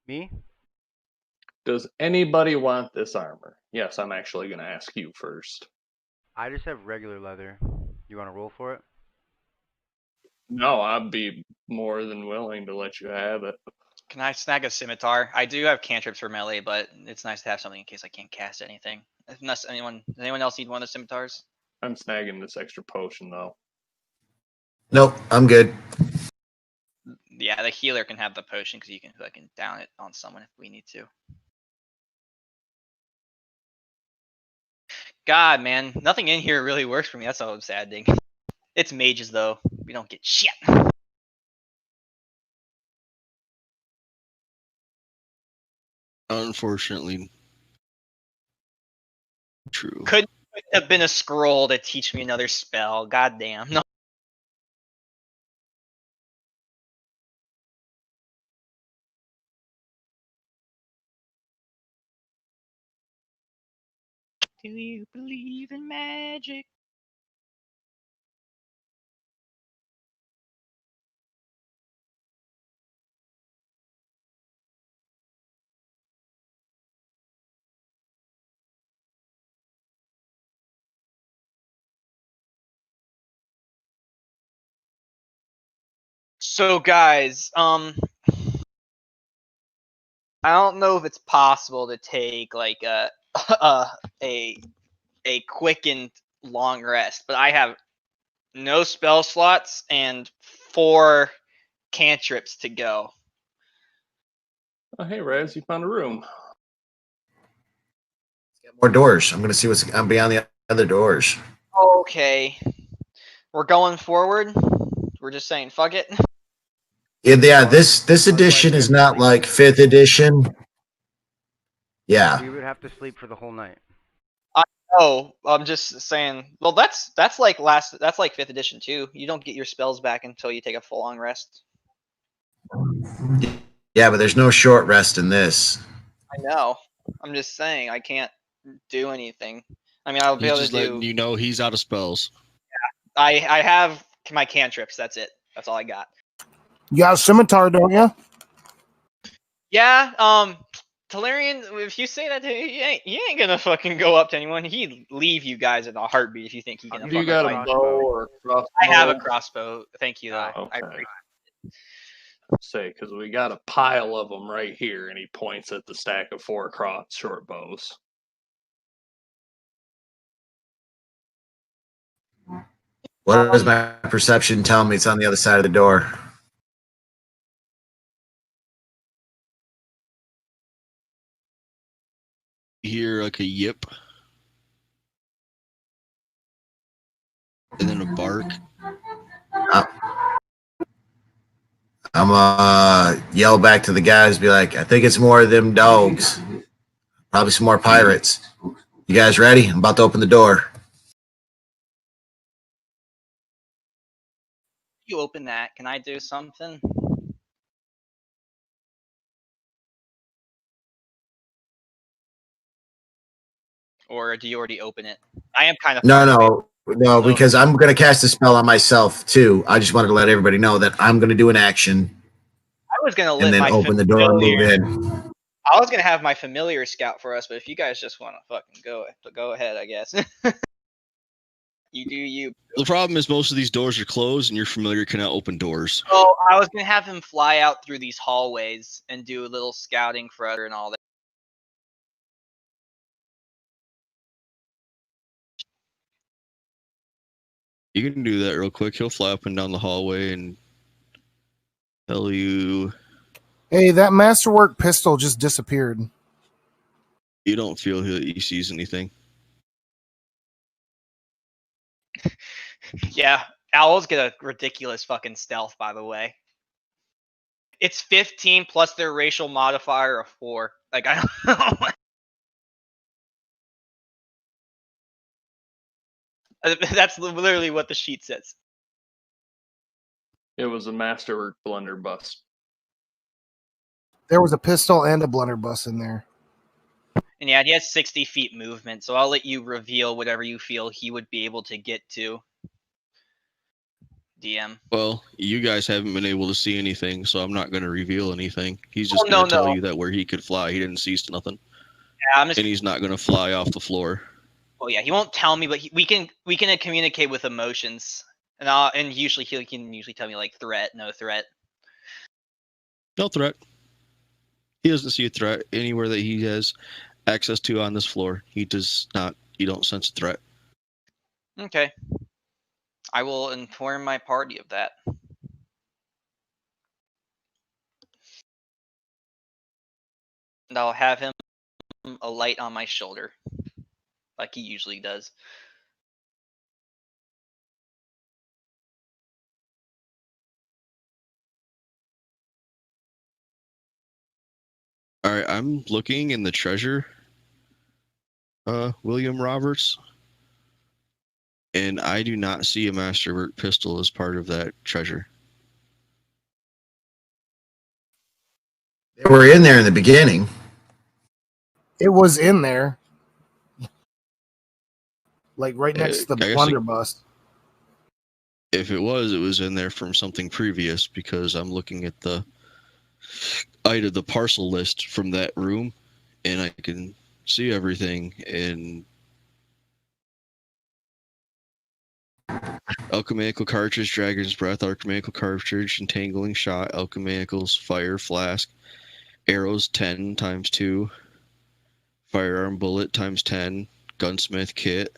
A: Me?
C: Does anybody want this armor? Yes, I'm actually going to ask you first.
A: I just have regular leather. You want to roll for it?
C: No, I'd be more than willing to let you have it.
D: Can I snag a scimitar? I do have cantrips for melee, but it's nice to have something in case I can't cast anything. Unless does anyone else need one of the scimitars?
C: I'm snagging this extra potion, though.
E: Nope, I'm good.
D: Yeah, the healer can have the potion because you can fucking down it on someone if we need to. God, man, nothing in here really works for me. That's all I'm saddening. It's mages though. We don't get shit.
B: Unfortunately. True.
D: Couldn't have been a scroll to teach me another spell. God damn. No. Do you believe in magic? So guys, I don't know if it's possible to take like a quickened long rest, but I have no spell slots and 4 cantrips to go.
C: Oh, hey, Raz, you found a room.
E: More doors. I'm gonna see what's beyond the other doors.
D: Okay. We're going forward. We're just saying fuck it.
E: Yeah, this edition
A: Otherwise,
E: is
A: we have
E: not
A: to
E: like
A: sleep
E: 5th edition. Yeah.
A: We would have to sleep for the whole night.
D: Oh, I'm just saying. Well, that's like 5th edition too. You don't get your spells back until you take a full long rest.
E: Yeah, but there's no short rest in this.
D: I know. I'm just saying I can't do anything. I mean, I'll be
B: He's
D: able to
B: just
D: do.
B: letting you know he's out of spells.
D: I have my cantrips. That's it. That's all I got.
F: You got a scimitar, don't you?
D: Yeah. Talarian, if you say that to him, you ain't gonna fucking go up to anyone. He'd leave you guys in a heartbeat if you think he can.
C: Do you
D: fucking
C: got
D: fight.
C: a bow or crossbow?
D: I have a crossbow. Thank you, though.
C: Okay. Say, because we got a pile of them right here, and he points at the stack of 4 short bows.
E: What does my perception tell me? It's on the other side of the door.
B: You hear like a yip, and then a bark.
E: I'm yell back to the guys, be like, I think it's more of them dogs. Probably some more pirates. You guys ready? I'm about to open the door.
D: You open that. Can I do something? Or do you already open it? I am kind of
E: No, because I'm going to cast a spell on myself too. I just wanted to let everybody know that I'm going to do an action
D: I was gonna
E: and
D: let
E: then
D: my
E: open the door and move in.
D: I was gonna have my familiar scout for us, but if you guys just want to fucking go ahead, I guess. You do you.
B: The problem is most of these doors are closed, and your familiar cannot open doors.
D: Oh, I was gonna have him fly out through these hallways and do a little scouting for other and all that.
B: You can do that real quick. He'll fly up and down the hallway and tell you.
F: Hey, that masterwork pistol just disappeared.
B: You don't feel he sees anything.
D: Yeah, owls get a ridiculous fucking stealth, by the way. It's 15 plus their racial modifier of 4. Like, I don't know. That's literally what the sheet says.
C: It was a masterwork blunderbuss.
F: There was a pistol and a blunderbuss in there.
D: And yeah, he has 60 feet movement, so I'll let you reveal whatever you feel he would be able to get to. DM.
B: Well, you guys haven't been able to see anything, so I'm not going to reveal anything. He's just going to tell you that where he could fly, he didn't see nothing.
D: Yeah, I'm just...
B: And he's not going to fly off the floor.
D: Well, yeah, he won't tell me, but we can communicate with emotions, and usually he can tell me like threat, no threat.
B: No threat. He doesn't see a threat anywhere that he has access to on this floor. He does not. You don't sense a threat.
D: Okay. I will inform my party of that. And I'll have him alight on my shoulder, like he usually does.
B: All right, I'm looking in the treasure, William Roberts, and I do not see a masterwork pistol as part of that treasure.
E: They were in there in the beginning.
F: It was in there. Like right next to the blunderbuss.
B: If it was in there from something previous, because I'm looking at the parcel list from that room, and I can see everything in alchemical cartridge, dragon's breath, alchemical cartridge, entangling shot, alchemicals, fire flask, arrows 10 times 2, firearm bullet times 10, gunsmith kit,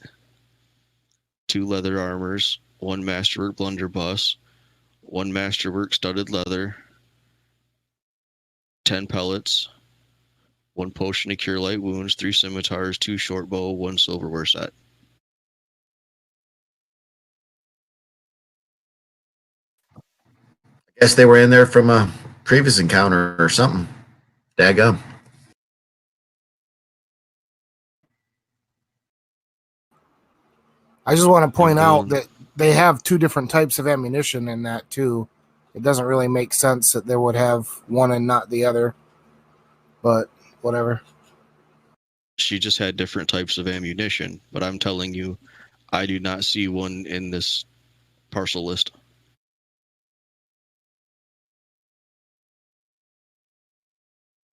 B: 2 leather armors, 1 masterwork blunderbuss, 1 masterwork studded leather, 10 pellets, 1 potion to cure light wounds, 3 scimitars, 2 short bow, 1 silverware set.
E: I guess they were in there from a previous encounter or something. Daggum.
F: I just want to point out that they have 2 different types of ammunition in that too. It doesn't really make sense that they would have one and not the other. But whatever.
B: She just had different types of ammunition, but I'm telling you, I do not see one in this parcel list.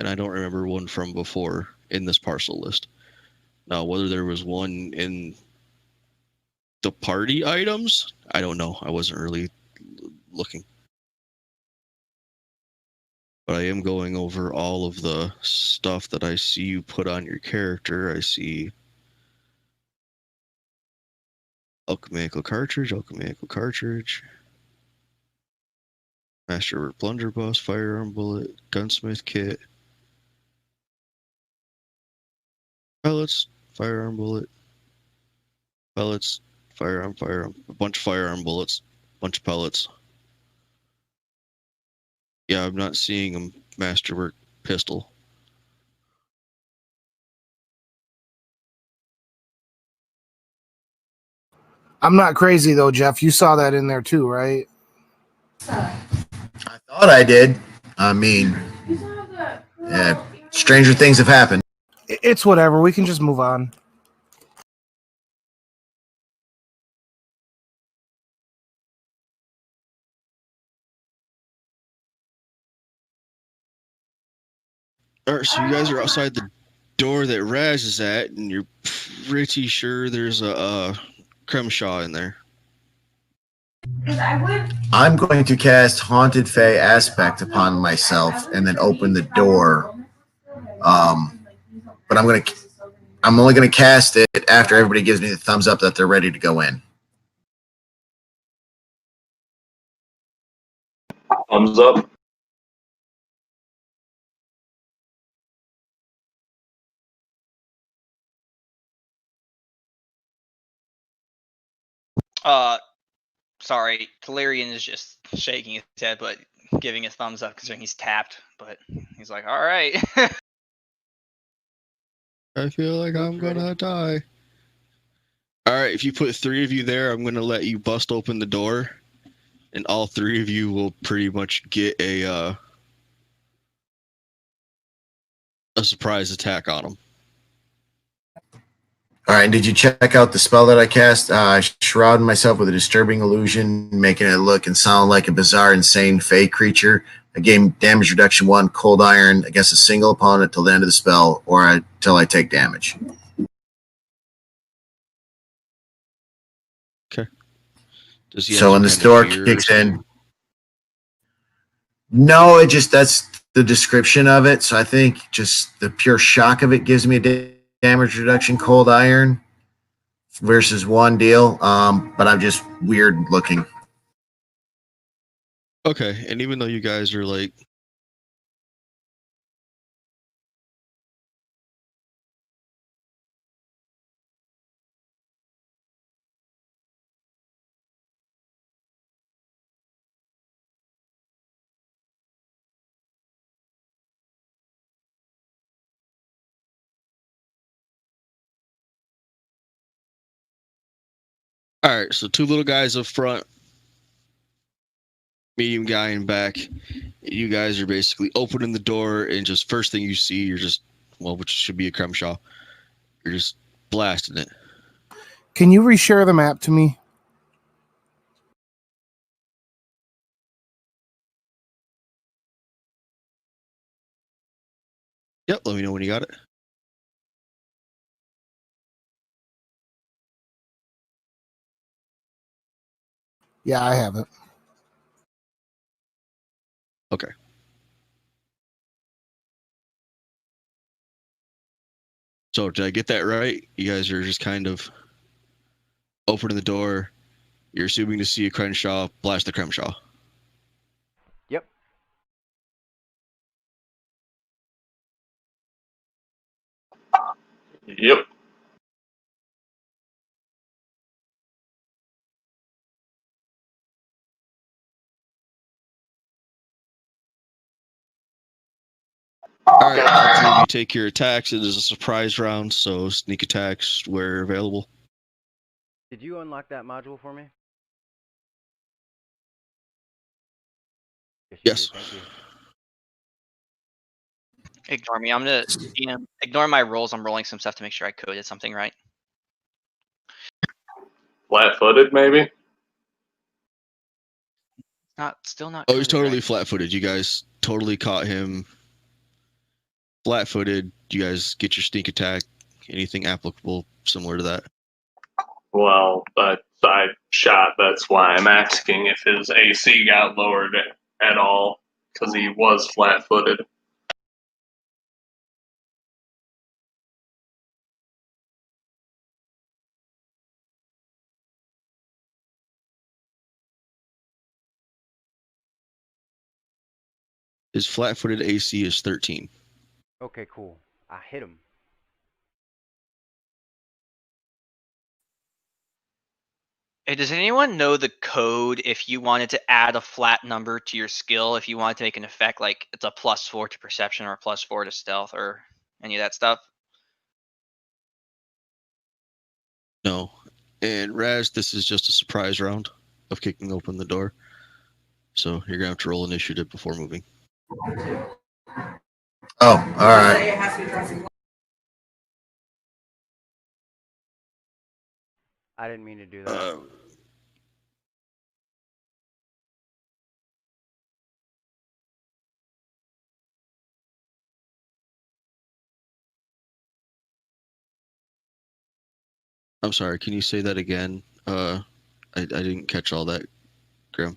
B: And I don't remember one from before in this parcel list. Now, whether there was one in the party items, I don't know. I wasn't really looking. But I am going over all of the stuff that I see you put on your character. I see alchemical cartridge, masterwork blunderbuss, firearm bullet, gunsmith kit, pellets, firearm bullet, pellets, firearm, a bunch of firearm bullets, bunch of pellets. Yeah, I'm not seeing a masterwork pistol.
F: I'm not crazy though, Jeff. You saw that in there too, right?
E: I thought I did. I mean, stranger things have happened.
F: It's whatever. We can just move on.
B: All right, so you guys are outside the door that Raz is at, and you're pretty sure there's a Cremshaw in there.
E: I'm going to cast Haunted Fey Aspect upon myself and then open the door. But I'm only gonna cast it after everybody gives me the thumbs up that they're ready to go in.
C: Thumbs up.
D: Sorry, Kalarian is just shaking his head, but giving a thumbs up considering he's tapped. But he's like, all right.
B: I feel like I'm gonna die. All right, if you put 3 of you there, I'm gonna let you bust open the door, and all 3 of you will pretty much get a surprise attack on them.
E: All right, did you check out the spell that I cast? I shrouded myself with a disturbing illusion, making it look and sound like a bizarre, insane fey creature. I gain damage reduction 1, cold iron, against a single opponent till the end of the spell, or until I take damage.
B: Okay. Does he
E: So when the store kicks in, no, that's the description of it. So I think just the pure shock of it gives me a damage reduction, cold iron versus 1 deal. But I'm just weird looking.
B: Okay, and even though you guys are like all right, so 2 little guys up front, medium guy in back. You guys are basically opening the door, and just first thing you see, you're just, well, which should be a Cremshaw. You're just blasting it.
F: Can you reshare the map to me?
B: Yep, let me know when you got it.
F: Yeah, I have it.
B: Okay. So did I get that right? You guys are just kind of opening the door. You're assuming to see a Crenshaw, blast the Crenshaw.
A: Yep.
C: Yep.
B: All right, all 3 of you take your attacks. It is a surprise round, so sneak attacks where available.
A: Did you unlock that module for me?
B: Yes.
A: Thank you.
D: Ignore me. I'm gonna ignore my rolls. I'm rolling some stuff to make sure I coded something right.
C: Flat-footed, maybe.
D: Still not.
B: Oh, he's totally
D: right.
B: flat-footed. You guys totally caught him flat-footed. You guys get your sneak attack. Anything applicable similar to that?
C: Well, I shot. That's why I'm asking if his AC got lowered at all. because he was flat-footed.
B: His flat-footed AC is 13.
A: Okay, cool. I hit him.
D: Hey, does anyone know the code if you wanted to add a flat number to your skill, if you wanted to make an effect like it's a +4 to perception or a +4 to stealth or any of that stuff?
B: No. And Raz, this is just a surprise round of kicking open the door. So you're going to have to roll initiative before moving.
E: Oh, all right.
A: I didn't mean to do that.
B: I'm sorry, can you say that again? I didn't catch all that, Grim.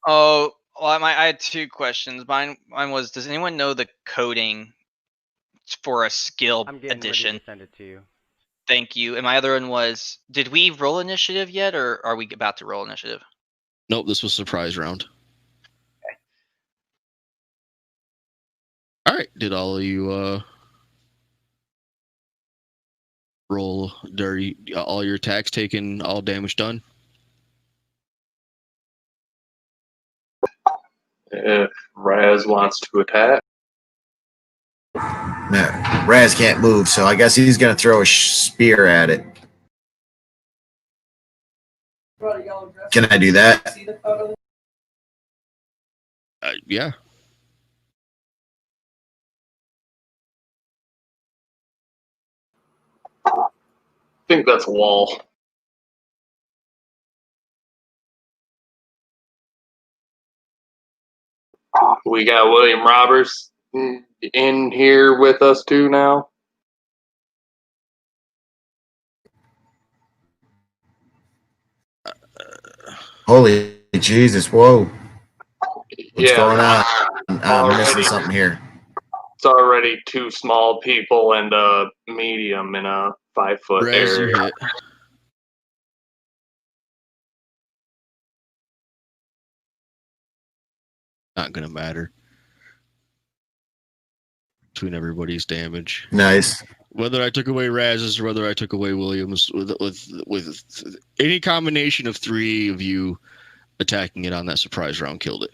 D: Oh, well, I had two questions. Mine was, does anyone know the coding for a skill
A: I'm getting
D: addition?
A: ready to send it to you.
D: Thank you. And my other one was, did we roll initiative yet, or are we about to roll initiative?
B: Nope, this was surprise round.
D: Okay.
B: All right, did all of you roll dirty? All your attacks taken, all damage done?
C: If Raz wants to attack,
E: No, Raz can't move, so I guess he's going to throw a spear at it. Can I do that?
B: Yeah.
C: I think that's a wall. We got William Roberts in here with us too now.
E: Holy Jesus, whoa. What's
C: Yeah,
E: going on? I'm missing
C: already,
E: something here.
C: it's already two small people and a medium in a 5-foot
B: Raz, you
C: area.
B: hit. Not gonna matter between everybody's damage.
E: Nice.
B: Whether I took away Raz's or whether I took away Williams, with any combination of three of you attacking it on that surprise round killed it,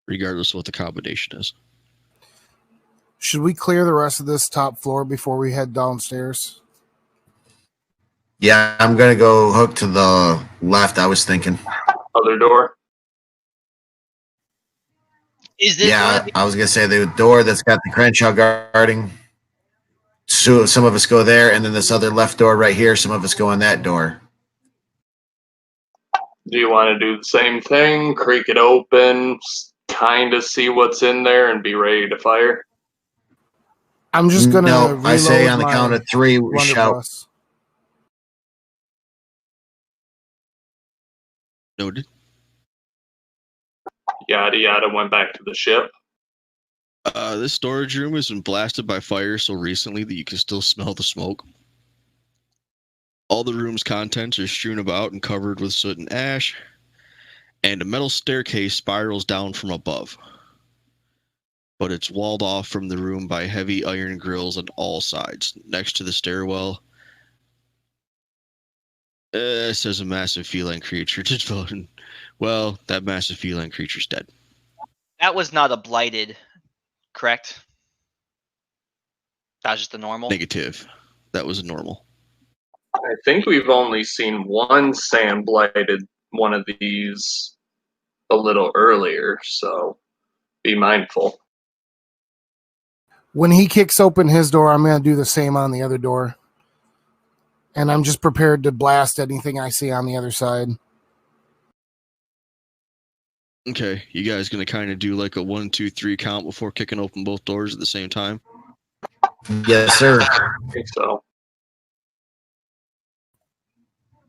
B: regardless of what the combination is.
F: Should we clear the rest of this top floor before we head downstairs?
E: Yeah, I'm going to go hook to the left, I was thinking.
C: Other door.
D: Is this one
E: Yeah,
D: of the,
E: I was going to say the door that's got the Crenshaw guarding. So some of us go there, and then this other left door right here, some of us go in that door.
C: Do you want to do the same thing? Creak it open, kind of see what's in there, and be ready to fire?
F: I'm just going to
E: No, I say
F: reload
E: on the
F: my
E: count of three, we shout.
F: blunderbuss.
B: Noted.
C: Yada yada went back to the ship.
B: This storage room has been blasted by fire so recently that you can still smell the smoke. All the room's contents are strewn about and covered with soot and ash, and a metal staircase spirals down from above. But it's walled off from the room by heavy iron grills on all sides. Next to the stairwell, says a massive feline creature just voted. Well, that massive feline creature's dead.
D: that was not a blighted, correct? That was just a normal.
B: Negative. That was a normal.
C: I think we've only seen one sand blighted one of these a little earlier, so be mindful.
F: When he kicks open his door, I'm going to do the same on the other door. And I'm just prepared to blast anything I see on the other side.
B: Okay, you guys gonna kind of do like a 1, 2, 3 count before kicking open both doors at the same time?
E: Yes, sir.
C: I think so.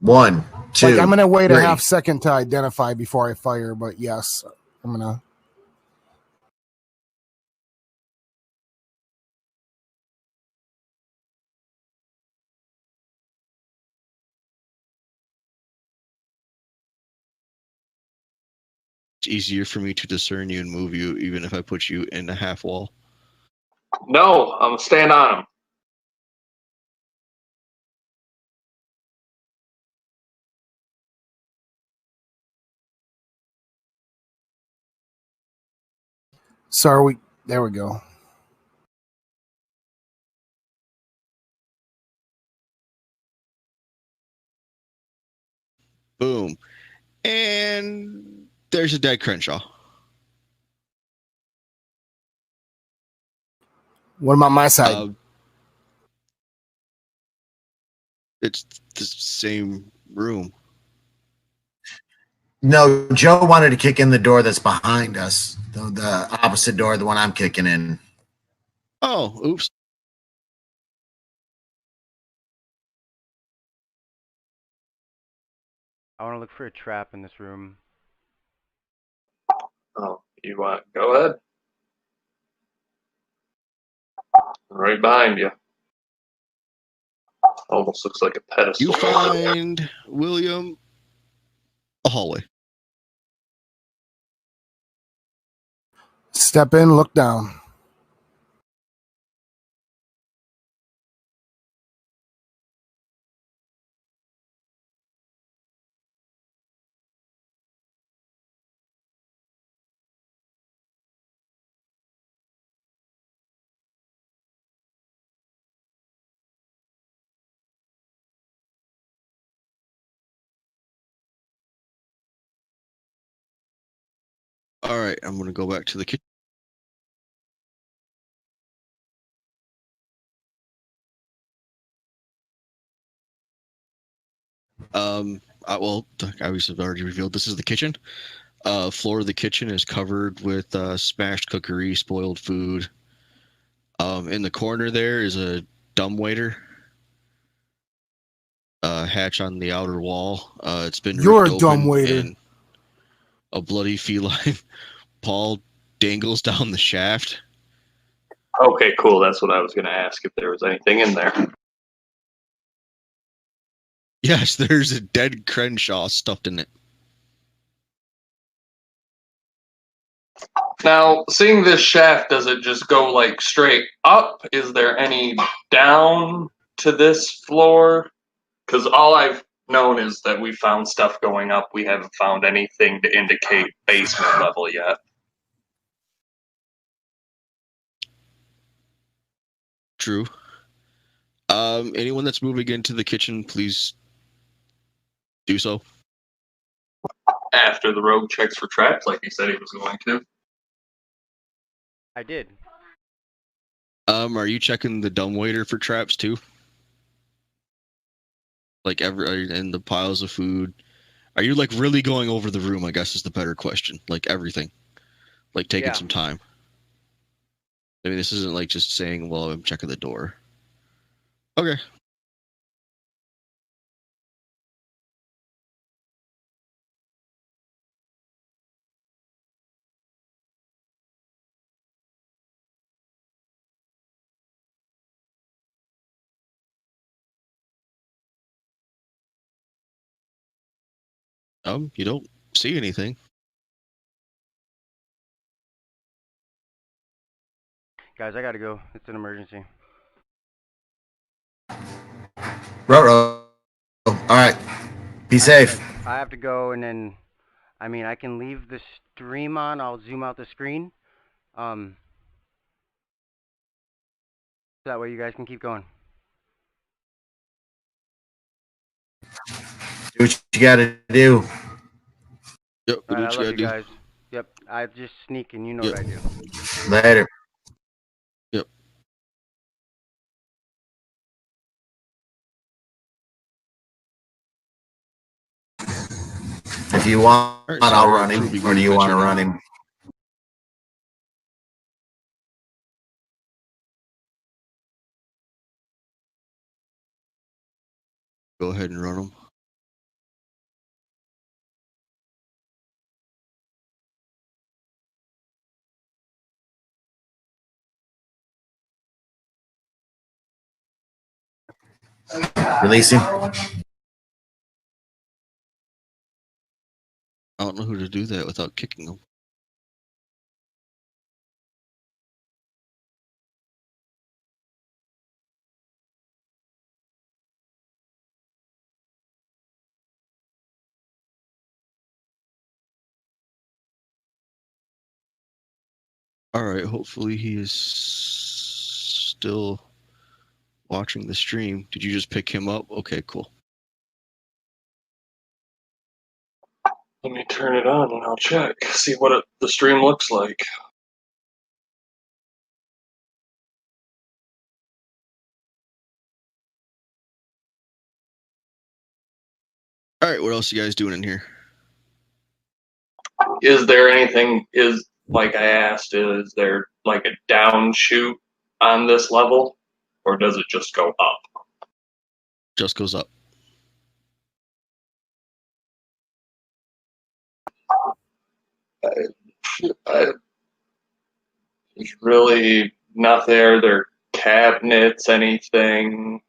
E: 1, 2.
F: Like, I'm going to wait
E: 3.
F: a half second to identify before I fire, but yes. I'm gonna.
B: It's easier for me to discern you and move you, even if I put you in a half wall.
C: No, I'm gonna stand on him.
F: Sorry, there we go.
B: Boom. And there's a dead Crenshaw.
F: What about my side?
B: It's the same room.
E: No, Joe wanted to kick in the door that's behind us. The opposite door, the one I'm kicking in.
B: Oh, oops.
A: I want to look for a trap in this room.
C: Oh, you want? Go ahead. Right behind you. Almost looks like a pedestal.
B: You find William a hallway.
F: Step in, look down.
B: All right, I'm going to go back to the kitchen. Well, I was already revealed. This is the kitchen. Floor of the kitchen is covered with smashed cookery, spoiled food. In the corner there is a dumbwaiter. Hatch on the outer wall. It's been
F: You're
B: ripped
F: a dumb
B: open,
F: waiter.
B: and a bloody feline paw dangles down the shaft.
C: Okay, cool. That's what I was gonna ask if there was anything in there.
B: Yes, there's a dead Crenshaw stuffed in it.
C: Now, seeing this shaft, does it just go like straight up? Is there any down to this floor? Because all I've known is that we found stuff going up. We haven't found anything to indicate basement level yet.
B: True. Anyone that's moving into the kitchen, please do so.
C: After the rogue checks for traps, like he said he was going to.
A: I did.
B: Are you checking the dumbwaiter for traps too? Like in the piles of food? Are you like really going over the room? I guess is the better question. Like everything, like taking some time. I mean, this isn't like just saying, "Well, I'm checking the door." Okay. You don't see anything.
A: Guys, I gotta go. It's an emergency.
E: Ruh-roh. All right. Be safe.
A: I have to go, and then, I mean, I can leave the stream on. I'll zoom out the screen. That way you guys can keep going.
E: Do what you got to do.
B: Yep.
A: All right, I love you guys. Yep, I just sneak, and you know what I do.
E: Later.
B: Yep.
E: If you want,
B: Right,
E: I'll run him. Or do you want to run him?
B: Go ahead and run them.
E: Release him.
B: I don't know who to do that without kicking them. All right, hopefully he is still watching the stream. Did you just pick him up? Okay, cool.
C: Let me turn it on and I'll check, see what the stream looks like.
B: All right, what else you guys doing in here?
C: Is there anything, like I asked, is there like a down shoot on this level? Or does it just go up?
B: Just goes up.
C: There's really not there cabinets, anything.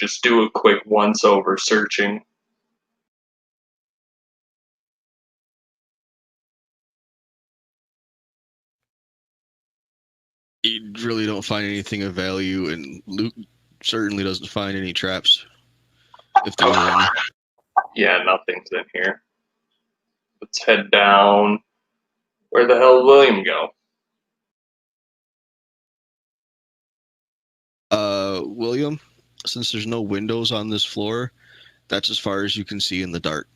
C: Just do a quick once over searching.
B: You really don't find anything of value, and Luke certainly doesn't find any traps, if there were any.
C: Yeah, nothing's in here. Let's head down. Where the hell did William go?
B: William, since there's no windows on this floor, that's as far as you can see in the dark.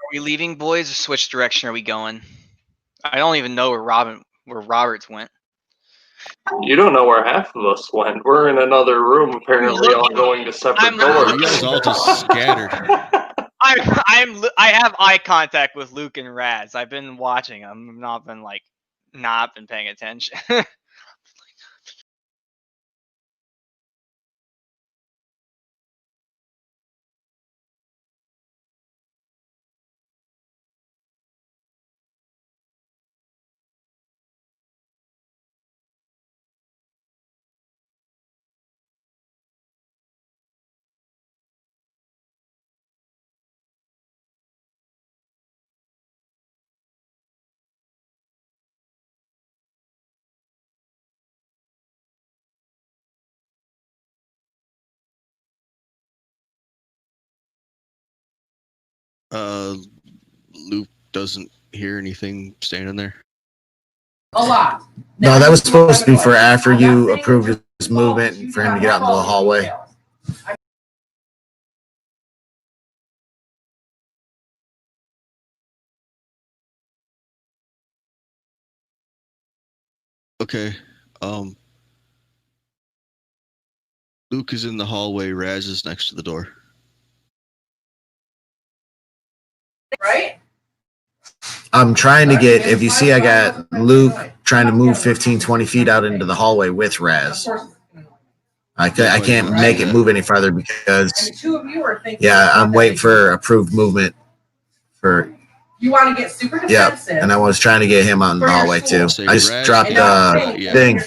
D: Are we leaving, boys, or which direction are we going? I don't even know where Roberts went.
C: You don't know where half of us went. We're in another room, apparently, all going to separate doors.
B: You guys all just scattered.
D: I have eye contact with Luke and Raz. I've been watching. I'm not been paying attention.
B: Luke doesn't hear anything standing there.
G: A lot.
E: No, that was supposed to be for after you approved his movement and for him to get out into the hallway.
B: Okay. Luke is in the hallway. Raz is next to the door.
G: Right?
E: I'm trying to get, if you see, I got Luke trying to move 15, 20 feet out into the hallway with Raz. I can't make it move any farther because, yeah, I'm waiting for approved movement for.
G: You want to get super defensive.
E: Yeah, and I was trying to get him out in the hallway too. I just dropped the thing.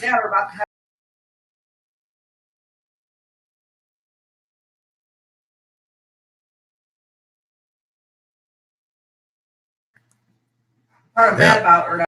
G: Mad about or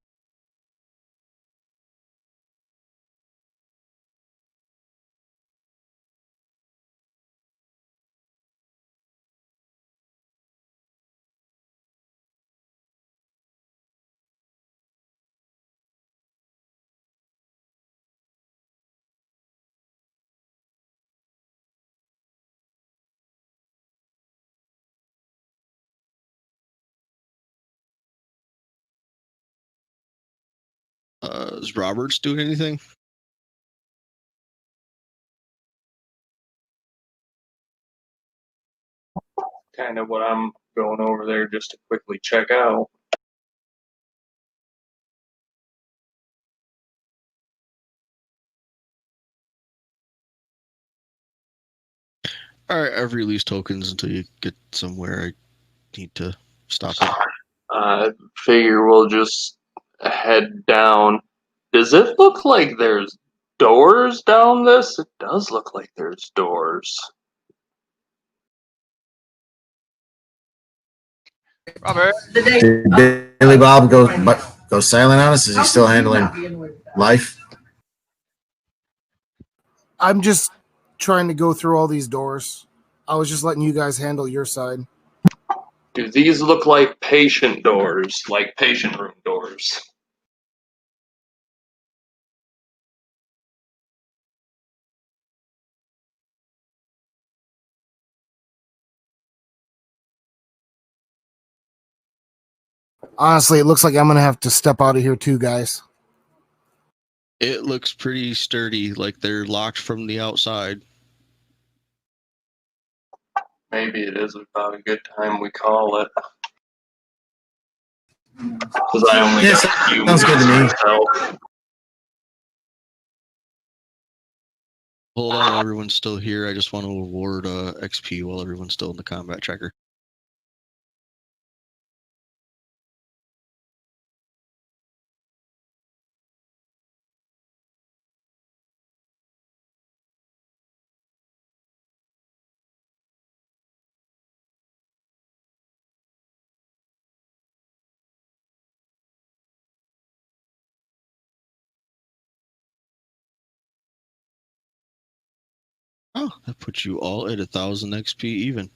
B: Is Roberts doing anything?
C: Kind of what I'm going over there just to quickly check out.
B: All right, I've released tokens until you get somewhere. I need to stop it.
C: I figure we'll just head down. Does it look like there's doors down this? It does look like there's doors.
D: Robert.
E: Did Billy Bob go silent on us? Is he still handling life?
F: I'm just trying to go through all these doors. I was just letting you guys handle your side.
C: Do these look like patient doors, like patient room doors?
F: Honestly, it looks like I'm going to have to step out of here too, guys.
B: It looks pretty sturdy, like they're locked from the outside.
C: Maybe it is about a good time we call it. Because I only got a few
E: sounds good to me.
C: myself.
B: Hold on, everyone's still here. I just want to award XP while everyone's still in the combat tracker. Oh, that puts you all at 1,000 XP even.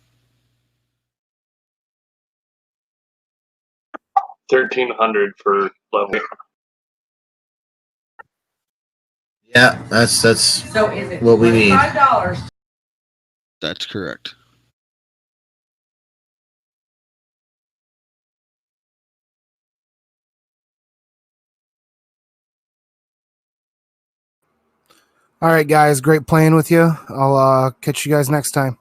C: 1,300 for level.
E: Yeah, that's
G: So is it
E: what we need.
G: $5?
B: That's correct.
F: All right, guys. Great playing with you. I'll catch you guys next time.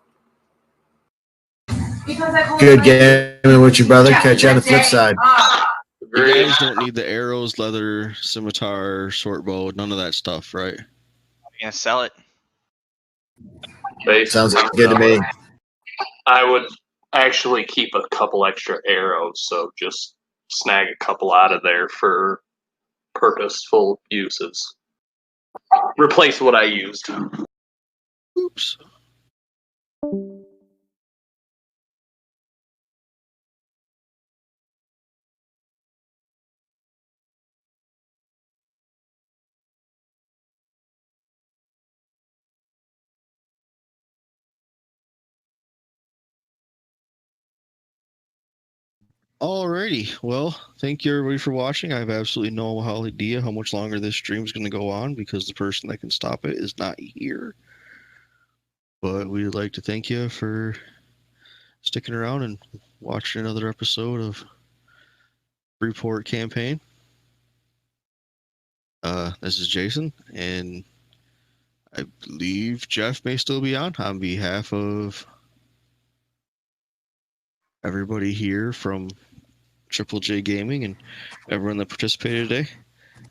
E: Good gaming with your brother. Catch you on the flip side.
B: You
C: Agreed.
B: guys don't need the arrows, leather, scimitar, short bow, none of that stuff, right?
D: You're gonna sell it.
C: Basically,
E: Sounds good to me.
C: I would actually keep a couple extra arrows, so just snag a couple out of there for purposeful uses. Replace what I used.
B: Oops. Alrighty, well, thank you everybody for watching. I have absolutely no idea how much longer this stream is going to go on because the person that can stop it is not here. But we'd like to thank you for sticking around and watching another episode of Report Campaign. This is Jason, and I believe Jeff may still be on behalf of everybody here from Triple J Gaming and everyone that participated today.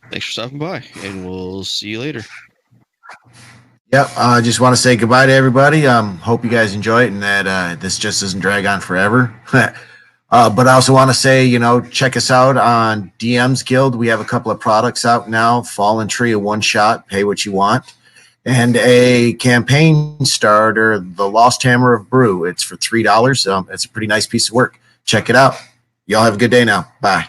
B: Thanks for stopping by, and we'll see you later.
E: Yep. I just want to say goodbye to everybody. Hope you guys enjoy it and that this just doesn't drag on forever. But I also want to say, check us out on DM's Guild. We have a couple of products out now. Fallen Tree, a one-shot, pay what you want. And a campaign starter, The Lost Hammer of Brew. It's for $3. It's a pretty nice piece of work. Check it out. Y'all have a good day now. Bye.